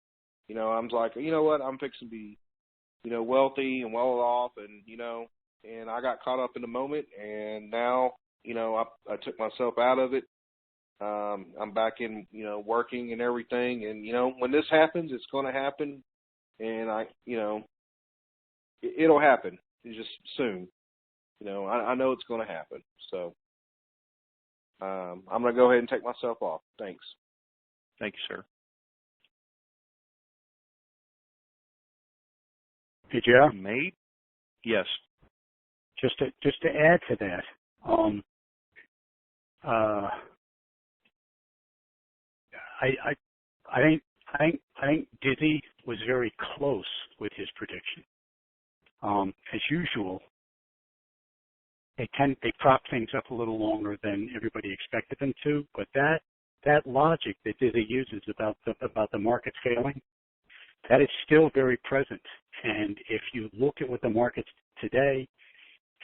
I was like, you know what, I'm fixing to be, wealthy and well off, and I got caught up in the moment, and now, I took myself out of it. I'm back in, working and everything, and when this happens, it's going to happen, and it'll happen. It's just soon. You know, I know it's going to happen. So I'm going to go ahead and take myself off. Thanks. Thank you, sir. Hey, Joe. Mate? Yes. Just to add to that, I think Dizzy was very close with his prediction. As usual, they prop things up a little longer than everybody expected them to, but that logic that Dizzy uses about the market failing, that is still very present. And if you look at what the market's today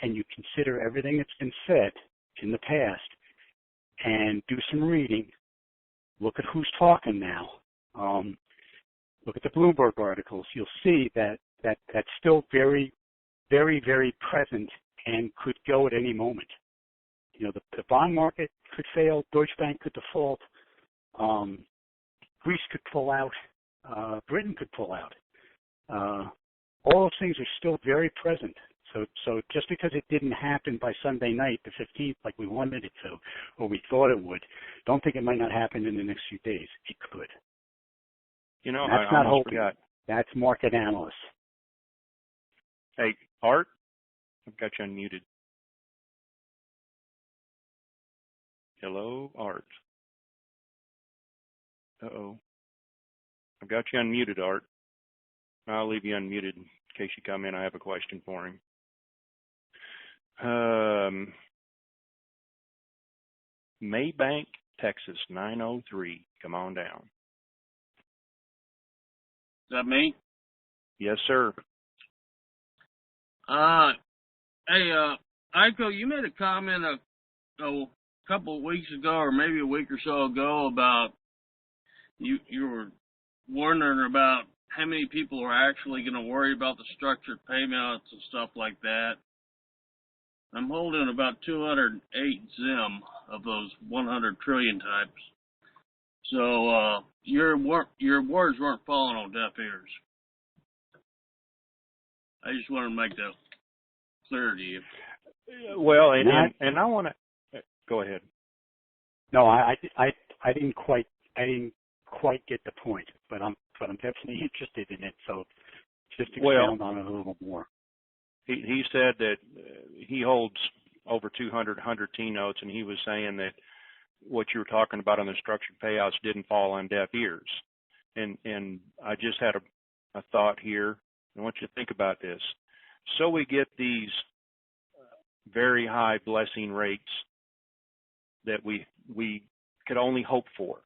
and you consider everything that's been said in the past and do some reading, look at who's talking now, look at the Bloomberg articles, you'll see that that's still very, very, very present and could go at any moment. You know, the bond market could fail, Deutsche Bank could default, Greece could pull out, Britain could pull out. All those things are still very present. So just because it didn't happen by Sunday night, the 15th, like we wanted it to, or we thought it would, don't think it might not happen in the next few days. It could. You know, that's I not almost hoping. forgot. That's market analysts. Hey, Art, I've got you unmuted. Hello, Art. Uh-oh. I've got you unmuted, Art. I'll leave you unmuted in case you come in. I have a question for him. Maybank, Texas, 903. Come on down. Is that me? Yes, sir. Hey, Iko, you made a comment a couple of weeks ago, or maybe a week or so ago, about you were wondering about how many people are actually going to worry about the structured payments and stuff like that. I'm holding about 208 ZIM of those 100 trillion types. So your words weren't falling on deaf ears. I just wanted to make that clear to you. Well, and I want to go ahead. No, I didn't quite get the point, but I'm definitely interested in it. So just expound on it a little more. He said that he holds over 200 T notes, and he was saying that what you were talking about on the structured payouts didn't fall on deaf ears. And I just had a thought here. I want you to think about this. So we get these very high blessing rates that we could only hope for.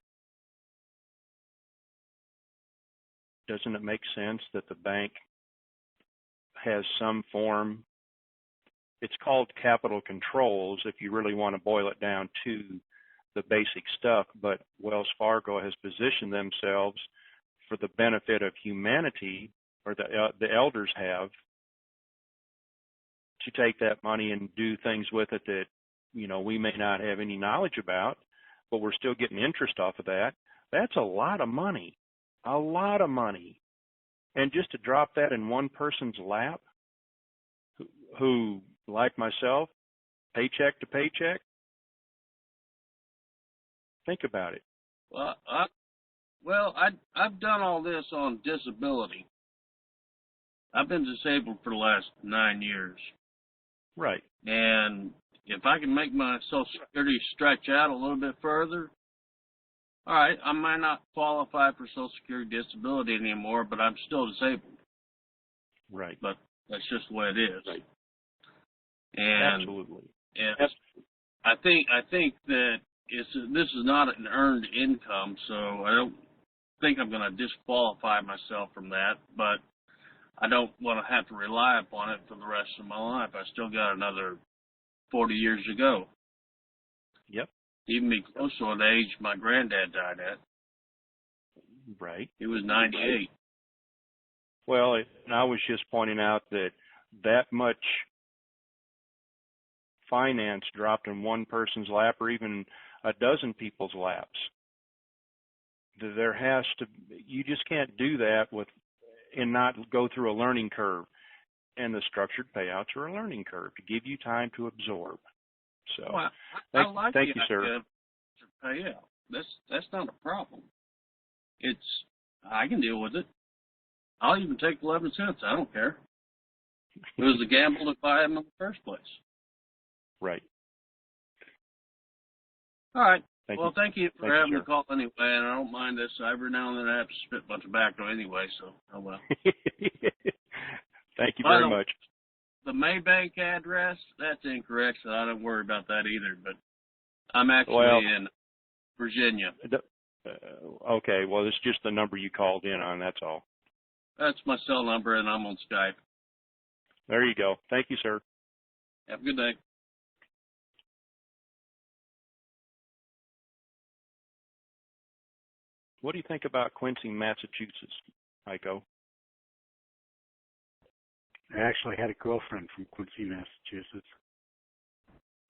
Doesn't it make sense that the bank has some form? It's called capital controls if you really want to boil it down to the basic stuff, but Wells Fargo has positioned themselves for the benefit of humanity, or the elders have, to take that money and do things with it that, you know, we may not have any knowledge about, but we're still getting interest off of that. That's a lot of money. A lot of money. And just to drop that in one person's lap, who, like myself, paycheck to paycheck, think about it. Well, I've done all this on disability. I've been disabled for the last 9 years. Right. And if I can make my Social Security stretch out a little bit further, all right, I might not qualify for Social Security disability anymore, but I'm still disabled. Right. But that's just the way it is. Right. And, absolutely. And I think that this is not an earned income, so I don't think I'm going to disqualify myself from that, but I don't want to have to rely upon it for the rest of my life. I still got another 40 years to go. Yep. Even be close to an age my granddad died at. Right. He was 98. Well, and I was just pointing out that much finance dropped in one person's lap, or even a dozen people's laps. There has to, you just can't do that and not go through a learning curve. and the structured payouts are a learning curve to give you time to absorb. So, Well, I like thank the you, sir. idea of payout. That's not a problem. I can deal with it. I'll even take 11 cents. I don't care. It was a gamble to buy them in the first place. Right. All right. Thank Well, you. thank you for Thank you, having sir. the call anyway, and I don't mind this. Every now and then I have to spit a bunch of tobacco anyway, so oh well. Thank you By very the way, much. The Maybank address, that's incorrect, so I don't worry about that either, but I'm actually in Virginia. Okay, well, it's just the number you called in on, that's all. That's my cell number, and I'm on Skype. There you go. Thank you, sir. Have a good day. What do you think about Quincy, Massachusetts, Heiko? I actually had a girlfriend from Quincy, Massachusetts.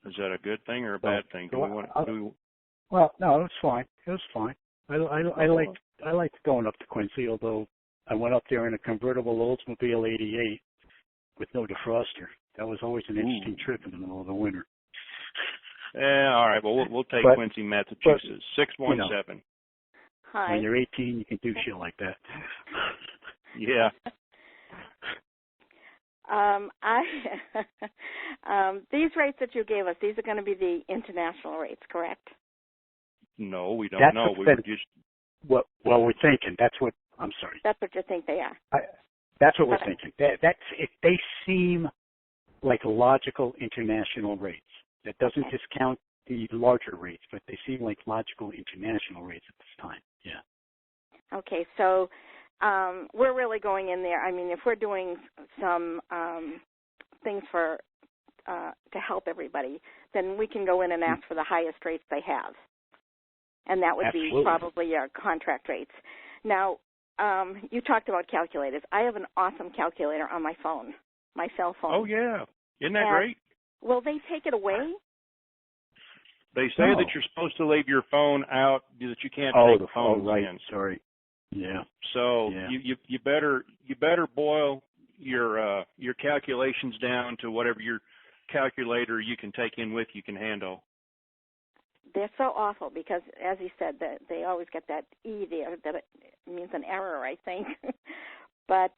Is that a good thing or a bad thing? Well, no, it was fine. It was fine. I liked going up to Quincy, although I went up there in a convertible Oldsmobile 88 with no defroster. That was always an interesting trip in the middle of the winter. Yeah, all right. Well, we'll take Quincy, Massachusetts. 617. Hi. When you're 18, you can do shit like that. Yeah. These rates that you gave us, these are going to be the international rates, correct? No, we don't That's know. what We were just. Well, we're thinking. That's what. I'm sorry. That's what you think they are. That's what we're thinking. They seem like logical international rates. That doesn't discount the larger rates, but they seem like logical international rates at this time. Yeah. Okay, so we're really going in there. I mean, if we're doing some things for to help everybody, then we can go in and ask for the highest rates they have, and that would be probably our contract rates. Now, you talked about calculators. I have an awesome calculator on my phone, my cell phone. Oh yeah, isn't that great? Will they take it away? They say that you're supposed to leave your phone out, that you can't take the phones in. Sorry. Yeah. So you better boil your calculations down to whatever your calculator you can take in with you can handle. They're so awful because, as you said, that they always get that E there that it means an error, I think. but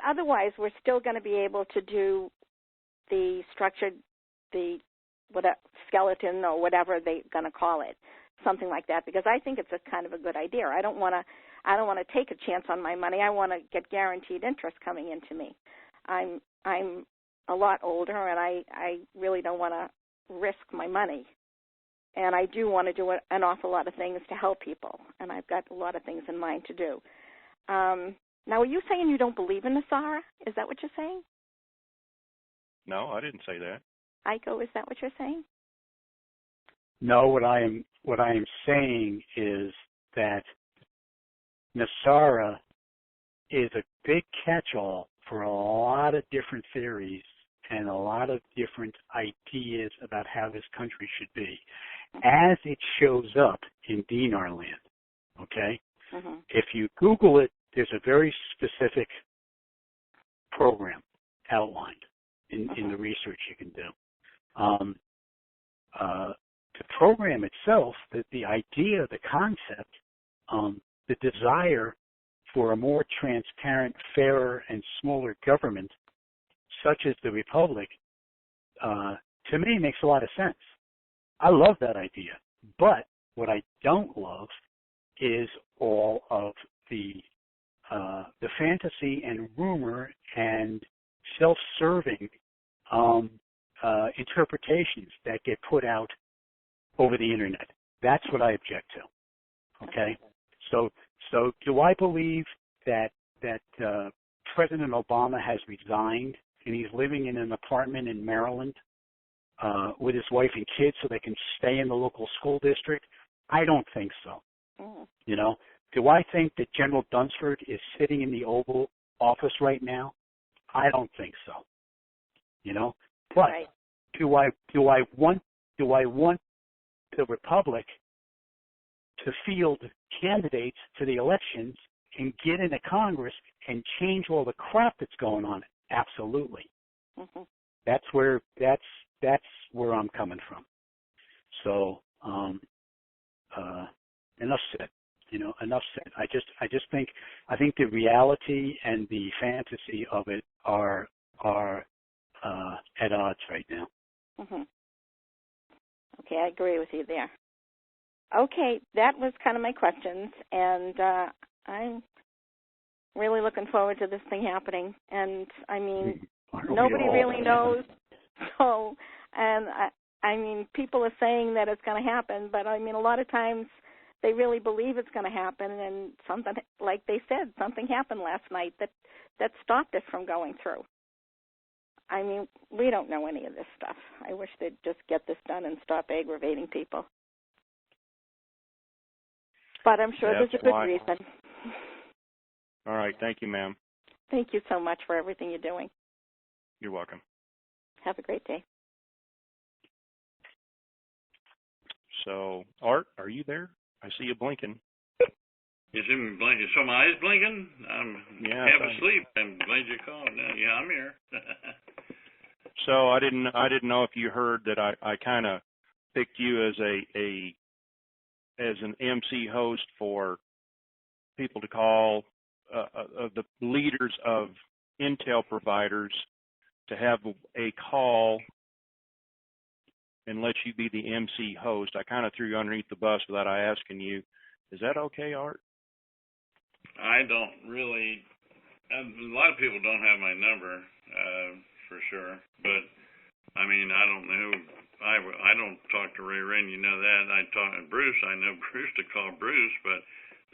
otherwise, we're still going to be able to do the structured, whatever skeleton or whatever they're going to call it, something like that. Because I think it's a kind of a good idea. I don't want to take a chance on my money. I want to get guaranteed interest coming into me. I'm a lot older, and I really don't want to risk my money. And I do want to do an awful lot of things to help people, and I've got a lot of things in mind to do. Now, are you saying you don't believe in Nasara? Is that what you're saying? No, I didn't say that. Heiko, is that what you're saying? No, what I am saying is that Nasara is a big catch-all for a lot of different theories and a lot of different ideas about how this country should be, as it shows up in Dinar land. Okay? Mm-hmm. If you Google it, there's a very specific program outlined in the research you can do. The program itself, the idea, the concept, the desire for a more transparent, fairer, and smaller government, such as the Republic, to me makes a lot of sense. I love that idea. But what I don't love is all of the fantasy and rumor and self-serving interpretations that get put out over the internet. That's what I object to. Okay? So do I believe that President Obama has resigned and he's living in an apartment in Maryland with his wife and kids so they can stay in the local school district? I don't think so. Mm. You know, do I think that General Dunsford is sitting in the Oval Office right now? I don't think so. You know, but do I want the Republic to field candidates to the elections and get into Congress and change all the crap that's going on? absolutely. Mm-hmm. That's where I'm coming from. So enough said. Enough said. I just think the reality and the fantasy of it are at odds right now. Mm-hmm. Okay, I agree with you there. Okay, that was kind of my questions, and I'm really looking forward to this thing happening. And I mean, nobody really knows. So, and I mean, people are saying that it's going to happen, but I mean, a lot of times they really believe it's going to happen, and something, like they said, something happened last night that stopped it from going through. I mean, we don't know any of this stuff. I wish they'd just get this done and stop aggravating people. But I'm sure there's a good reason. All right. Thank you, ma'am. Thank you so much for everything you're doing. You're welcome. Have a great day. So, Art, are you there? I see you blinking. You see me blinking? So my eyes blinking? I'm half asleep. I'm glad you called. Yeah, I'm here. So I didn't know if you heard that I kind of picked you as as an MC host for people to call the leaders of Intel providers to have a call and let you be the MC host. I kind of threw you underneath the bus without asking you. Is that okay, Art? I don't really. A lot of people don't have my number, for sure. But I mean, I don't know. I don't talk to Ray Rain. You know that. I talk to Bruce. I know Bruce to call Bruce. But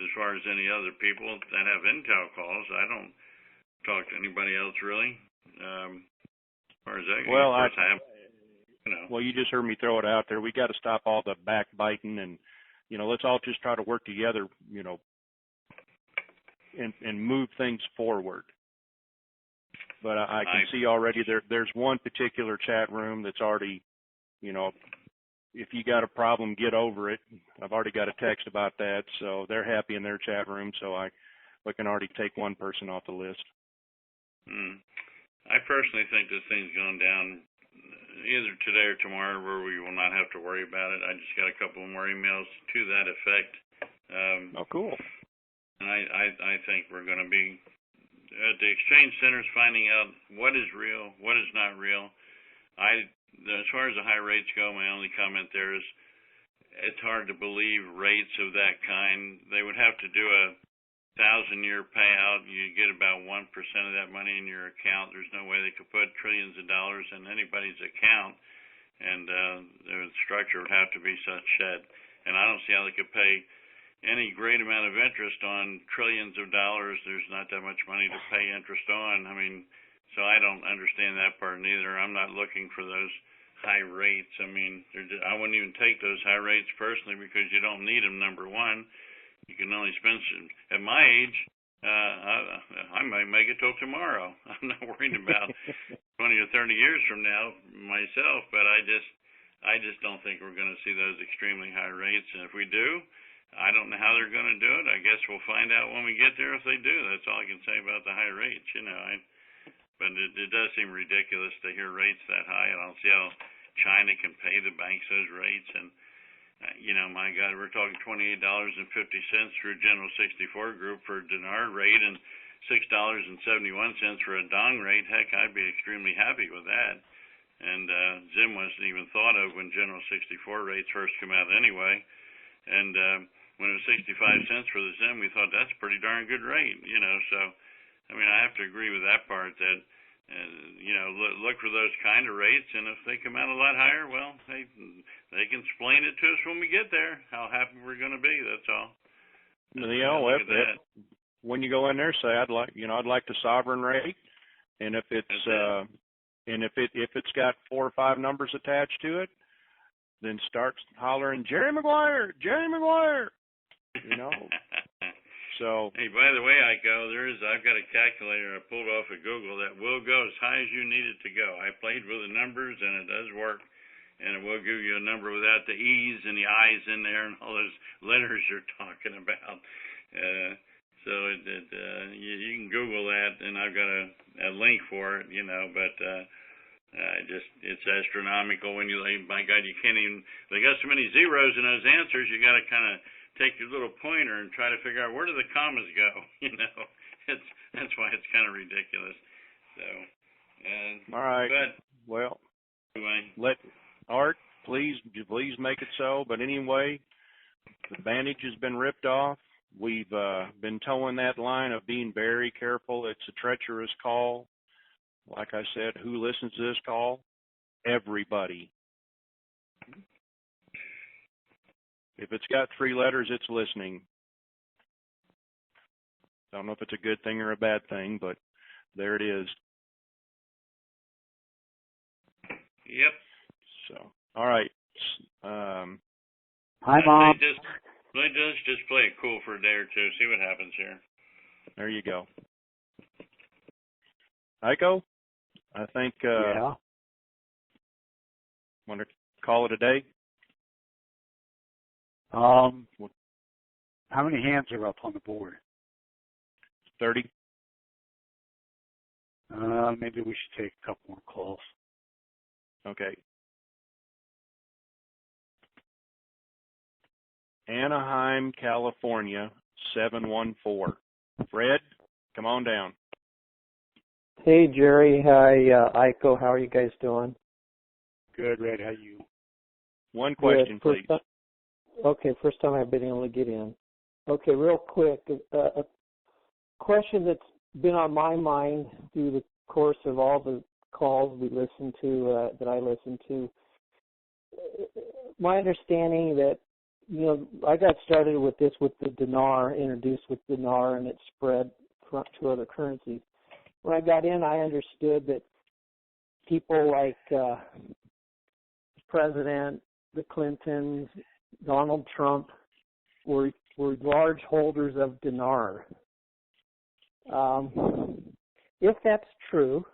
as far as any other people that have Intel calls, I don't talk to anybody else really. As far as that goes, well, of course, I have. Well, you just heard me throw it out there. We got to stop all the backbiting, and let's all just try to work together, and move things forward. But I can see already there's one particular chat room that's already, if you got a problem, get over it. I've already got a text about that, so they're happy in their chat room. So we can already take one person off the list. I personally think this thing's going down either today or tomorrow, where we will not have to worry about it. I just got a couple more emails to that effect. Oh, cool. And I think we're going to be at the exchange centers finding out what is real, what is not real. As far as the high rates go, my only comment there is it's hard to believe rates of that kind. They would have to do a 1,000-year payout. You get about 1% of that money in your account. There's no way they could put trillions of dollars in anybody's account, and the structure would have to be such that. And I don't see how they could pay any great amount of interest on trillions of dollars. There's not that much money to pay interest on. I mean, so I don't understand that part neither. I'm not looking for those high rates. I mean, I wouldn't even take those high rates personally because you don't need them, number one. You can only spend at my age. I might make it till tomorrow. I'm not worried about 20 or 30 years from now myself, but I just don't think we're going to see those extremely high rates. And if we do, I don't know how they're going to do it. I guess we'll find out when we get there if they do. That's all I can say about the high rates. But it does seem ridiculous to hear rates that high. I don't see how China can pay the banks those rates. And my God, we're talking $28.50 through General 64 Group for a dinar rate and $6.71 for a dong rate. Heck, I'd be extremely happy with that. And Zim wasn't even thought of when General 64 rates first come out anyway. And when it was 65 cents for the Zim, we thought that's a pretty darn good rate, So, I mean, I have to agree with that part that, look for those kind of rates, and if they come out a lot higher, well, they can explain it to us when we get there, how happy we're going to be. That's all. When you go in there, say I'd like the sovereign rate, and if it's if it's got 4 or 5 numbers attached to it, then start hollering Jerry Maguire. So. Hey, by the way, I've got a calculator I pulled off of Google that will go as high as you need it to go. I played with the numbers, and it does work, and it will give you a number without the E's and the I's in there and all those letters you're talking about. So you can Google that, and I've got a link for it, but it's astronomical when you, my God, you can't even, they got so many zeros in those answers, you got to kind of take your little pointer and try to figure out where do the commas go, that's why it's kind of ridiculous. So, all right. But well, anyway, let Art, please make it so. But anyway, the bandage has been ripped off. We've been towing that line of being very careful. It's a treacherous call. Like I said, who listens to this call? Everybody. If it's got 3 letters, it's listening. I don't know if it's a good thing or a bad thing, but there it is. Yep. So, all right. Hi, Mom. Let's just play it cool for a day or two, see what happens here. There you go. Iko, I think Yeah. want to call it a day? How many hands are up on the board? 30. Maybe we should take a couple more calls. Okay. Anaheim, California, 714. Fred, come on down. Hey, Jerry. Hi, Iko. How are you guys doing? Good, Red. How you? One question, please. First time I've been able to get in. Okay, real quick. A question that's been on my mind through the course of all the calls we listened to, that I listened to. My understanding that, I got started with this with the dinar, introduced with dinar, and it spread to other currencies. When I got in, I understood that people like the President, the Clintons, Donald Trump were large holders of dinar. If that's true,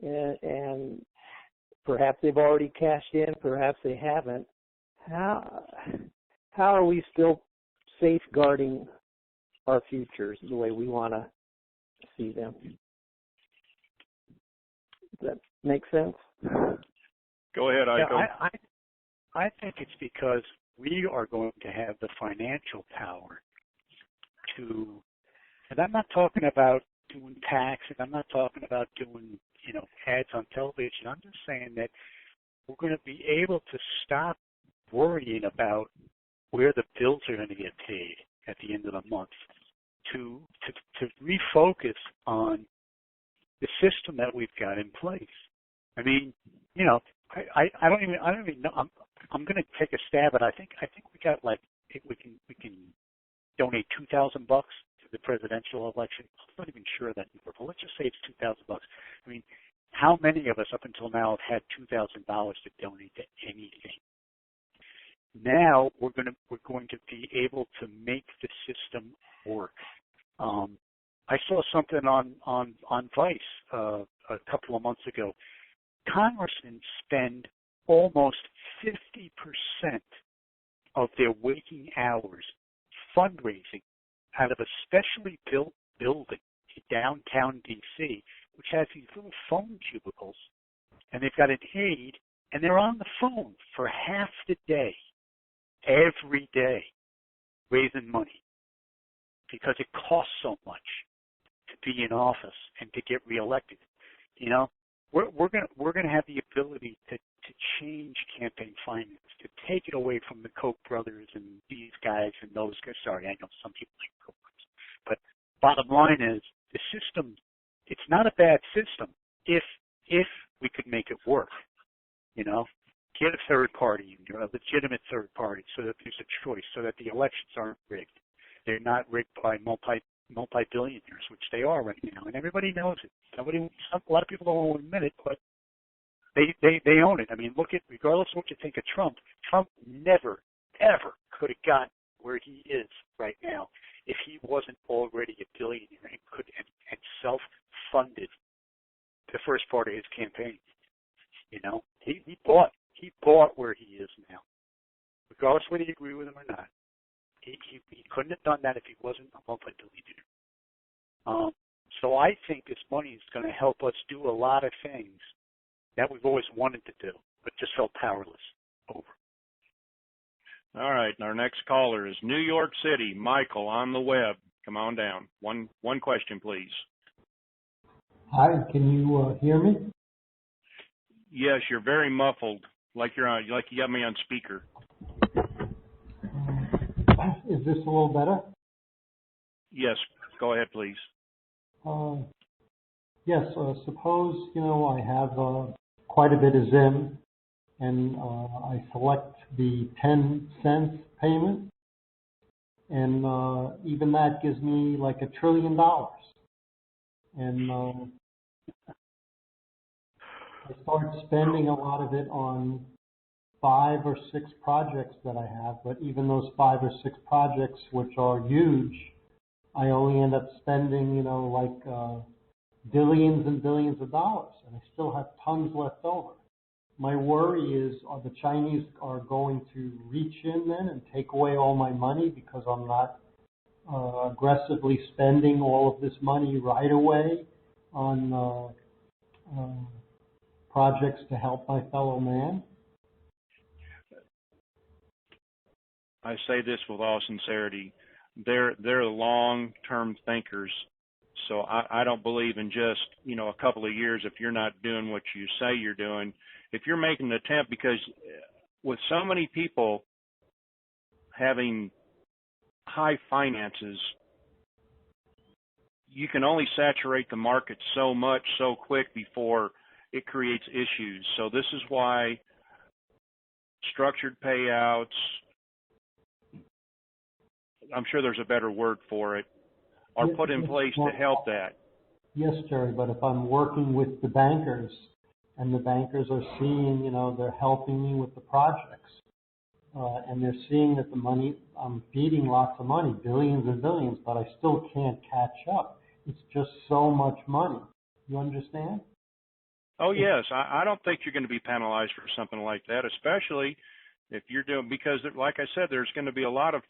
and perhaps they've already cashed in, perhaps they haven't, how are we still safeguarding our futures the way we want to see them? Does that make sense? Go ahead, Iko. Yeah, I think it's because we are going to have the financial power to, and I'm not talking about doing tax, and I'm not talking about doing, ads on television. I'm just saying that we're going to be able to stop worrying about where the bills are going to get paid at the end of the month, to refocus on the system that we've got in place. I mean, I don't even know. I'm going to take a stab at. I think we got we can donate $2,000 to the presidential election. I'm not even sure that number, but let's just say it's $2,000. I mean, how many of us up until now have had $2,000 to donate to anything? Now we're going to be able to make the system work. I saw something on Vice a couple of months ago. Congressmen spend almost 50% of their waking hours fundraising out of a specially built building in downtown D.C., which has these little phone cubicles, and they've got an aide, and they're on the phone for half the day, every day, raising money, because it costs so much to be in office and to get reelected. We're going to have the ability to change campaign finance, to take it away from the Koch brothers and these guys and those guys. Sorry, I know some people like Koch brothers, but bottom line is the system. It's not a bad system if we could make it work. Get a third party, a legitimate third party, so that there's a choice, so that the elections aren't rigged. They're not rigged by multi-billionaires, which they are right now, and everybody knows it. A lot of people don't want to admit it, but they own it. I mean, regardless of what you think of Trump never, ever could have got where he is right now if he wasn't already a billionaire and self-funded the first part of his campaign. He bought where he is now, regardless whether you agree with him or not. He he couldn't have done that if he wasn't a multi-billionaire. So I think this money is going to help us do a lot of things that we've always wanted to do, but just felt powerless over. All right, and our next caller is New York City. Michael on the web. Come on down. One question, please. Hi, can you hear me? Yes, you're very muffled, like you got me on speaker. Is this a little better? Yes, go ahead, please. Yes, suppose, I have quite a bit of Zim, and I select the 10 cents payment, and even that gives me like $1 trillion. And I start spending a lot of it on 5 or 6 projects that I have, but even those 5 or 6 projects, which are huge, I only end up spending, billions and billions of dollars, and I still have tons left over. My worry is, are the Chinese are going to reach in then and take away all my money because I'm not aggressively spending all of this money right away on projects to help my fellow man? I say this with all sincerity. They're long-term thinkers. So I don't believe in just, a couple of years if you're not doing what you say you're doing. If you're making an attempt, because with so many people having high finances, you can only saturate the market so much so quick before it creates issues. So this is why structured payouts, I'm sure there's a better word for it, are put in place to help that. Yes, Jerry, but if I'm working with the bankers and the bankers are seeing, they're helping me with the projects, and they're seeing that the money, I'm feeding lots of money, billions and billions, but I still can't catch up. It's just so much money. You understand? Oh, yes. I don't think you're going to be penalized for something like that, especially if you're doing, because like I said, there's going to be a lot of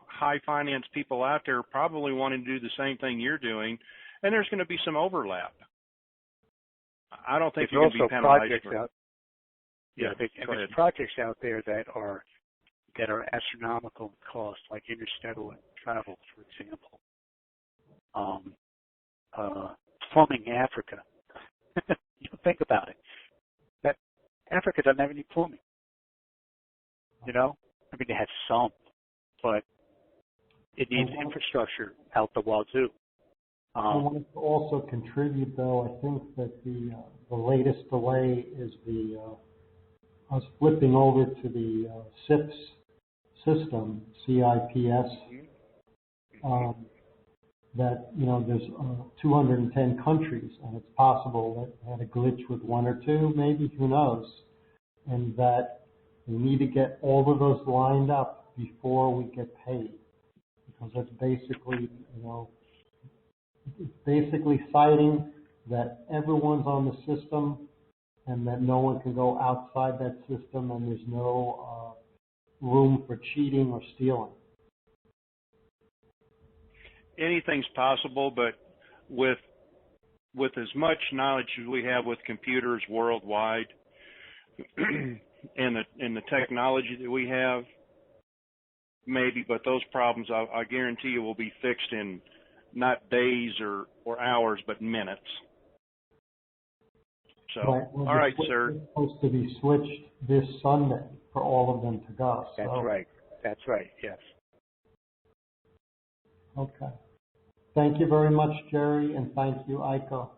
high finance people out there probably wanting to do the same thing you're doing, and there's going to be some overlap. I don't think you're going to be penalized for. There's projects out there that are astronomical in cost, like interstellar travel, for example. Plumbing Africa. Think about it. That Africa doesn't have any plumbing. They have some, but it needs infrastructure out the wazoo. I want to also contribute, though. I think that the latest delay is us flipping over to the CIPS system, CIPS. That there's 210 countries, and it's possible that had a glitch with 1 or 2, maybe, who knows, and that we need to get all of those lined up before we get paid, because that's basically, it's basically citing that everyone's on the system and that no one can go outside that system, and there's no room for cheating or stealing. Anything's possible, but with as much knowledge as we have with computers worldwide and the technology that we have, maybe, but those problems, I guarantee you, will be fixed in not days or hours, but minutes. So, right. Well, all right, sir. It's supposed to be switched this Sunday for all of them to go. That's right. That's right, yes. Okay. Thank you very much, Jerry, and thank you, Aiko.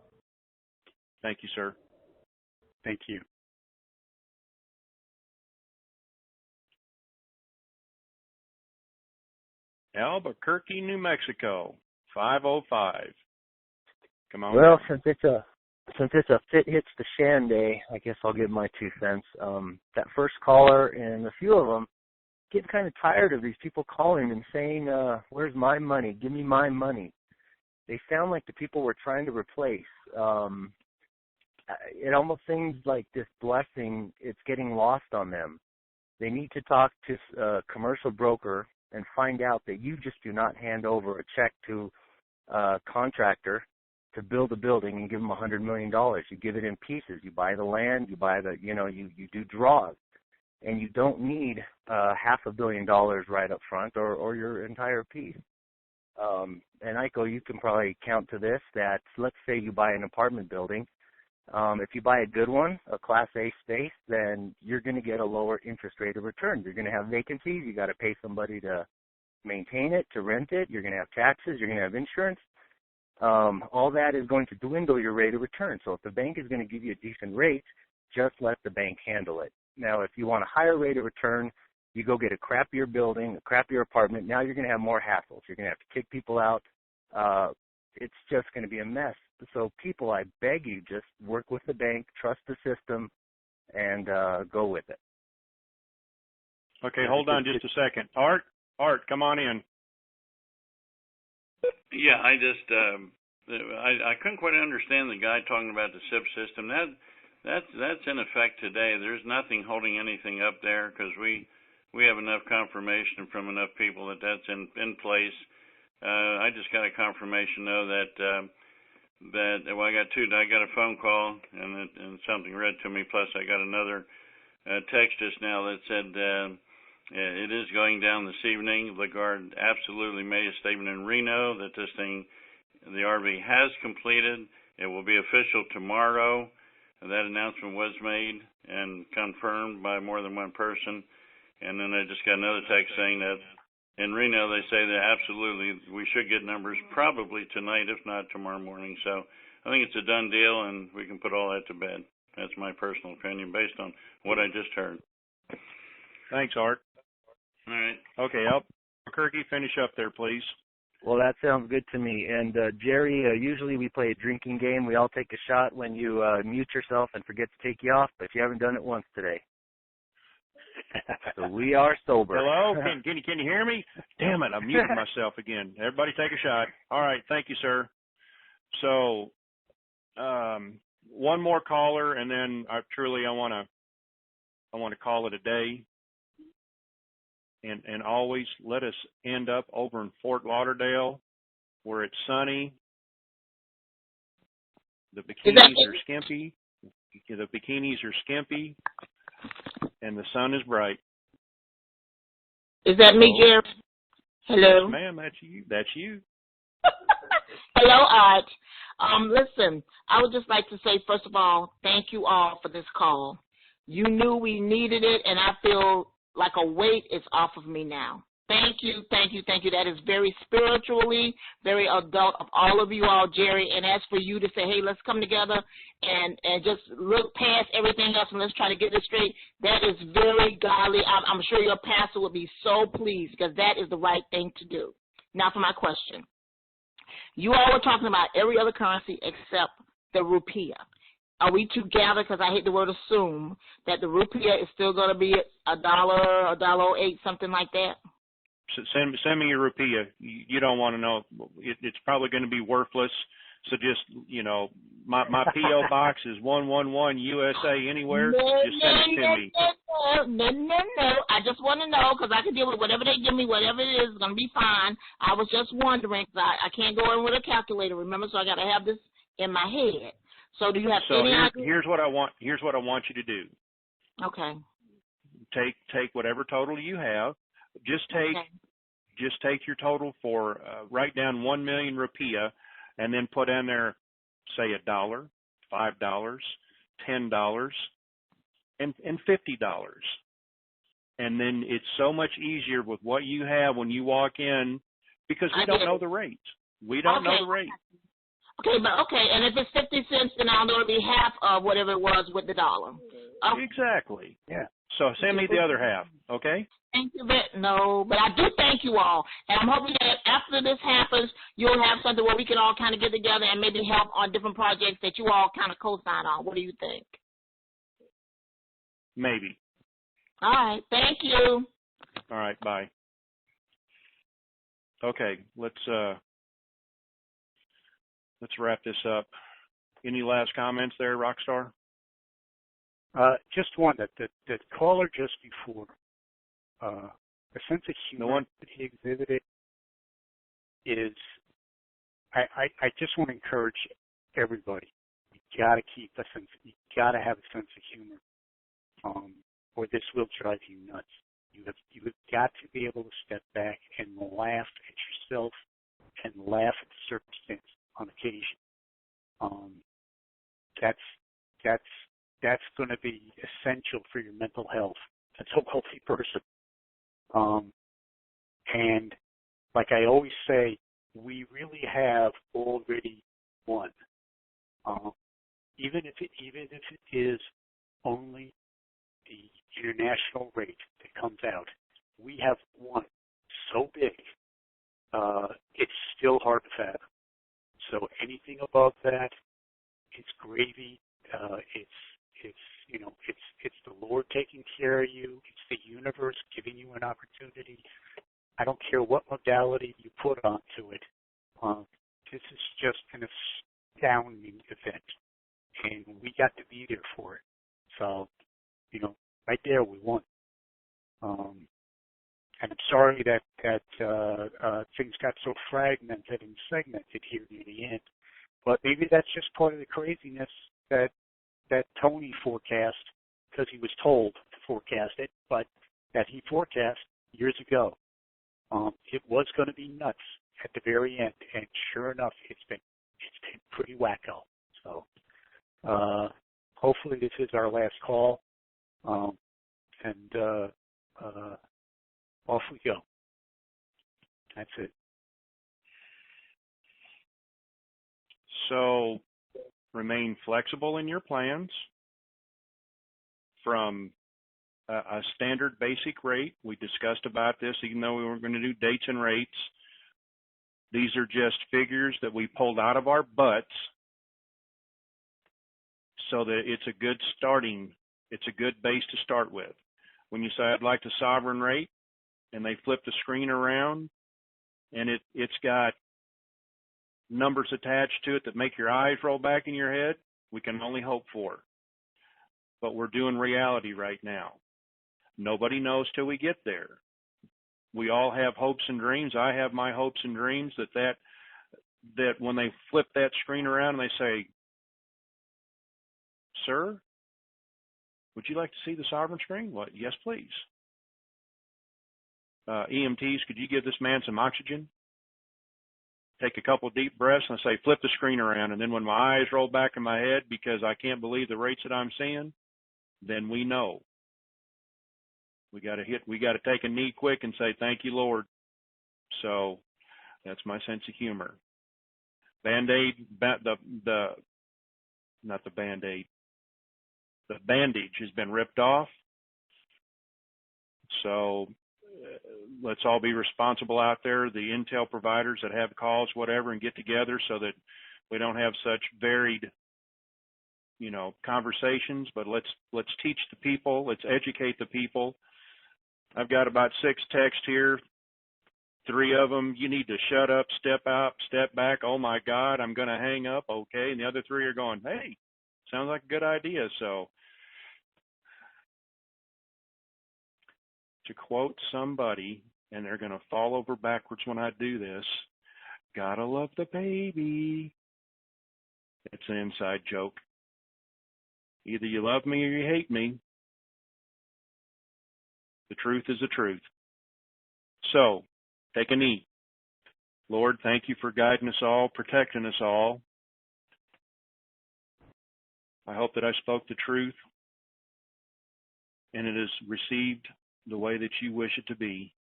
Thank you, sir. Thank you. Albuquerque, New Mexico, 505. Come on. Well, since it's a fit hits the shan day, I guess I'll give my 2 cents. That first caller and a few of them get kind of tired of these people calling and saying, "Where's my money? Give me my money." They sound like the people we're trying to replace. It almost seems like this blessing, it's getting lost on them. They need to talk to a commercial broker and find out that you just do not hand over a check to a contractor to build a building and give them $100 million. You give it in pieces. You buy the land, you buy the, you do draws. And you don't need $500 million right up front or your entire piece. And Iko, you can probably count to this that let's say you buy an apartment building. If you buy a good one, a Class A space, then you're going to get a lower interest rate of return. You're going to have vacancies. You got to pay somebody to maintain it, to rent it. You're going to have taxes. You're going to have insurance. All that is going to dwindle your rate of return. So if the bank is going to give you a decent rate, just let the bank handle it. Now, if you want a higher rate of return, you go get a crappier building, a crappier apartment. Now you're going to have more hassles. You're going to have to kick people out. It's just going to be a mess. So people, I beg you, just work with the bank, trust the system, and go with it. Okay, hold on just a second. Art, come on in. Yeah, I just I couldn't quite understand the guy talking about the SIP system. That's in effect today. There's nothing holding anything up there because we have enough confirmation from enough people that that's in place. I just got a confirmation though that I got a phone call and something read to me. Plus I got another text just now that said it is going down this evening. Lagarde absolutely made a statement in Reno that this thing, the RV has completed. It will be official tomorrow. That announcement was made and confirmed by more than one person. And then I just got another text saying that in Reno they say that absolutely we should get numbers probably tonight, if not tomorrow morning. So I think it's a done deal, and we can put all that to bed. That's my personal opinion based on what I just heard. Thanks, Art. All right. Okay, Albuquerque, finish up there, please. Well, that sounds good to me. And Jerry, usually we play a drinking game. We all take a shot when you mute yourself and forget to take you off, but you haven't done it once today. So we are sober. Hello? Can you hear me? Damn it, I'm muting myself again. Everybody take a shot. All right, thank you, sir. So one more caller, and then I want to call it a day. And always let us end up over in Fort Lauderdale where it's sunny. The bikinis are skimpy. And the sun is bright. Is that me, Jerry? Hello? Yes, ma'am, that's you. Hello, Art. Listen, I would just like to say, first of all, thank you all for this call. You knew we needed it, and I feel like a weight is off of me now. Thank you, thank you, thank you. That is very spiritually, very adult of all of you all, Jerry. And as for you to say, hey, let's come together and just look past everything else and let's try to get this straight, that is very godly. I'm sure your pastor would be so pleased because that is the right thing to do. Now for my question. You all were talking about every other currency except the rupiah. Are we to gather, because I hate the word assume, that the rupiah is still going to be $1, $1.08, something like that? Send me your rupiah. You don't want to know. It's probably going to be worthless. So just, my P.O. box is 111 USA anywhere. Just send it to me. No. I just want to know because I can deal with whatever they give me, whatever it is, it's going to be fine. I was just wondering because I can't go in with a calculator, remember, so I got to have this in my head. So do you have any idea? Here's what I want you to do. Okay. Take whatever total you have. Just take your total for write down 1 million rupiah, and then put in there, say $1, $5, $10, and $50. And then it's so much easier with what you have when you walk in because we don't know the rates. We don't know the rate. Okay, and if it's 50 cents, then I'll know it'll be half of whatever it was with the dollar. Okay. Exactly. Yeah. So send me the other half, okay? Thank you, but I do thank you all. And I'm hoping that after this happens, you'll have something where we can all kind of get together and maybe help on different projects that you all kind of co-sign on. What do you think? Maybe. All right. Thank you. All right. Bye. Okay. Let's wrap this up. Any last comments there, Rockstar? Just one. That caller just before the sense of humor that he exhibited is, I just want to encourage everybody. You got to you got to have a sense of humor, or this will drive you nuts. You've got to be able to step back and laugh at yourself and laugh at the circumstance on occasion. That's going to be essential for your mental health as a healthy person. And like I always say, we really have already won. Even if it is only the international rate that comes out, we have won so big. It's still hard to fathom. So anything above that, it's gravy. It's the Lord taking care of you. It's the universe giving you an opportunity. I don't care what modality you put onto it. This is just an astounding event, and we got to be there for it. So, right there we won. And I'm sorry that things got so fragmented and segmented here near the end. But maybe that's just part of the craziness that Tony forecast, because he was told to forecast it, but that he forecast years ago. It was going to be nuts at the very end, and sure enough, it's been pretty wacko. So hopefully this is our last call, and off we go. That's it. So remain flexible in your plans from a standard basic rate. We discussed about this, even though we weren't going to do dates and rates. These are just figures that we pulled out of our butts so that it's a good base to start with. When you say, I'd like the sovereign rate, and they flip the screen around, and it's got numbers attached to it that make your eyes roll back in your head, we can only hope for. But we're doing reality right now. Nobody knows till we get there. We all have hopes and dreams. I have my hopes and dreams that when they flip that screen around and they say, sir, would you like to see the sovereign screen? What? Yes, please. EMTs, could you give this man some oxygen? Take a couple of deep breaths and say, flip the screen around. And then when my eyes roll back in my head because I can't believe the rates that I'm seeing, then we know. We got to take a knee quick and say, thank you, Lord. So that's my sense of humor. Band-Aid, not the Band-Aid. The bandage has been ripped off. So let's all be responsible out there, the intel providers that have calls, whatever, and get together so that we don't have such varied, conversations. But let's teach the people. Let's educate the people. I've got about 6 texts here. 3 of them, you need to shut up, step out, step back. Oh my God, I'm going to hang up. Okay. And the other 3 are going, hey, sounds like a good idea. So to quote somebody, and they're going to fall over backwards when I do this, gotta love the baby. It's an inside joke. Either you love me or you hate me. The truth is the truth. So, take a knee. Lord, thank you for guiding us all, protecting us all. I hope that I spoke the truth and it is received the way that you wish it to be.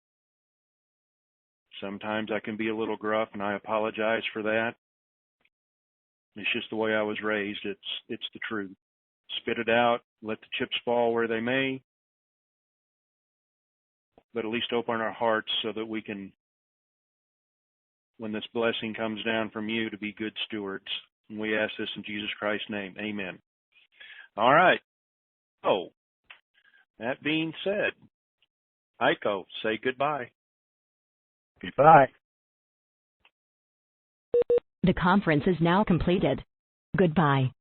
Sometimes I can be a little gruff, and I apologize for that. It's just the way I was raised. It's the truth. Spit it out. Let the chips fall where they may. But at least open our hearts so that we can, when this blessing comes down from you, to be good stewards. And we ask this in Jesus Christ's name. Amen. All right. Oh, that being said, Aiko, say goodbye. Goodbye. The conference is now completed. Goodbye.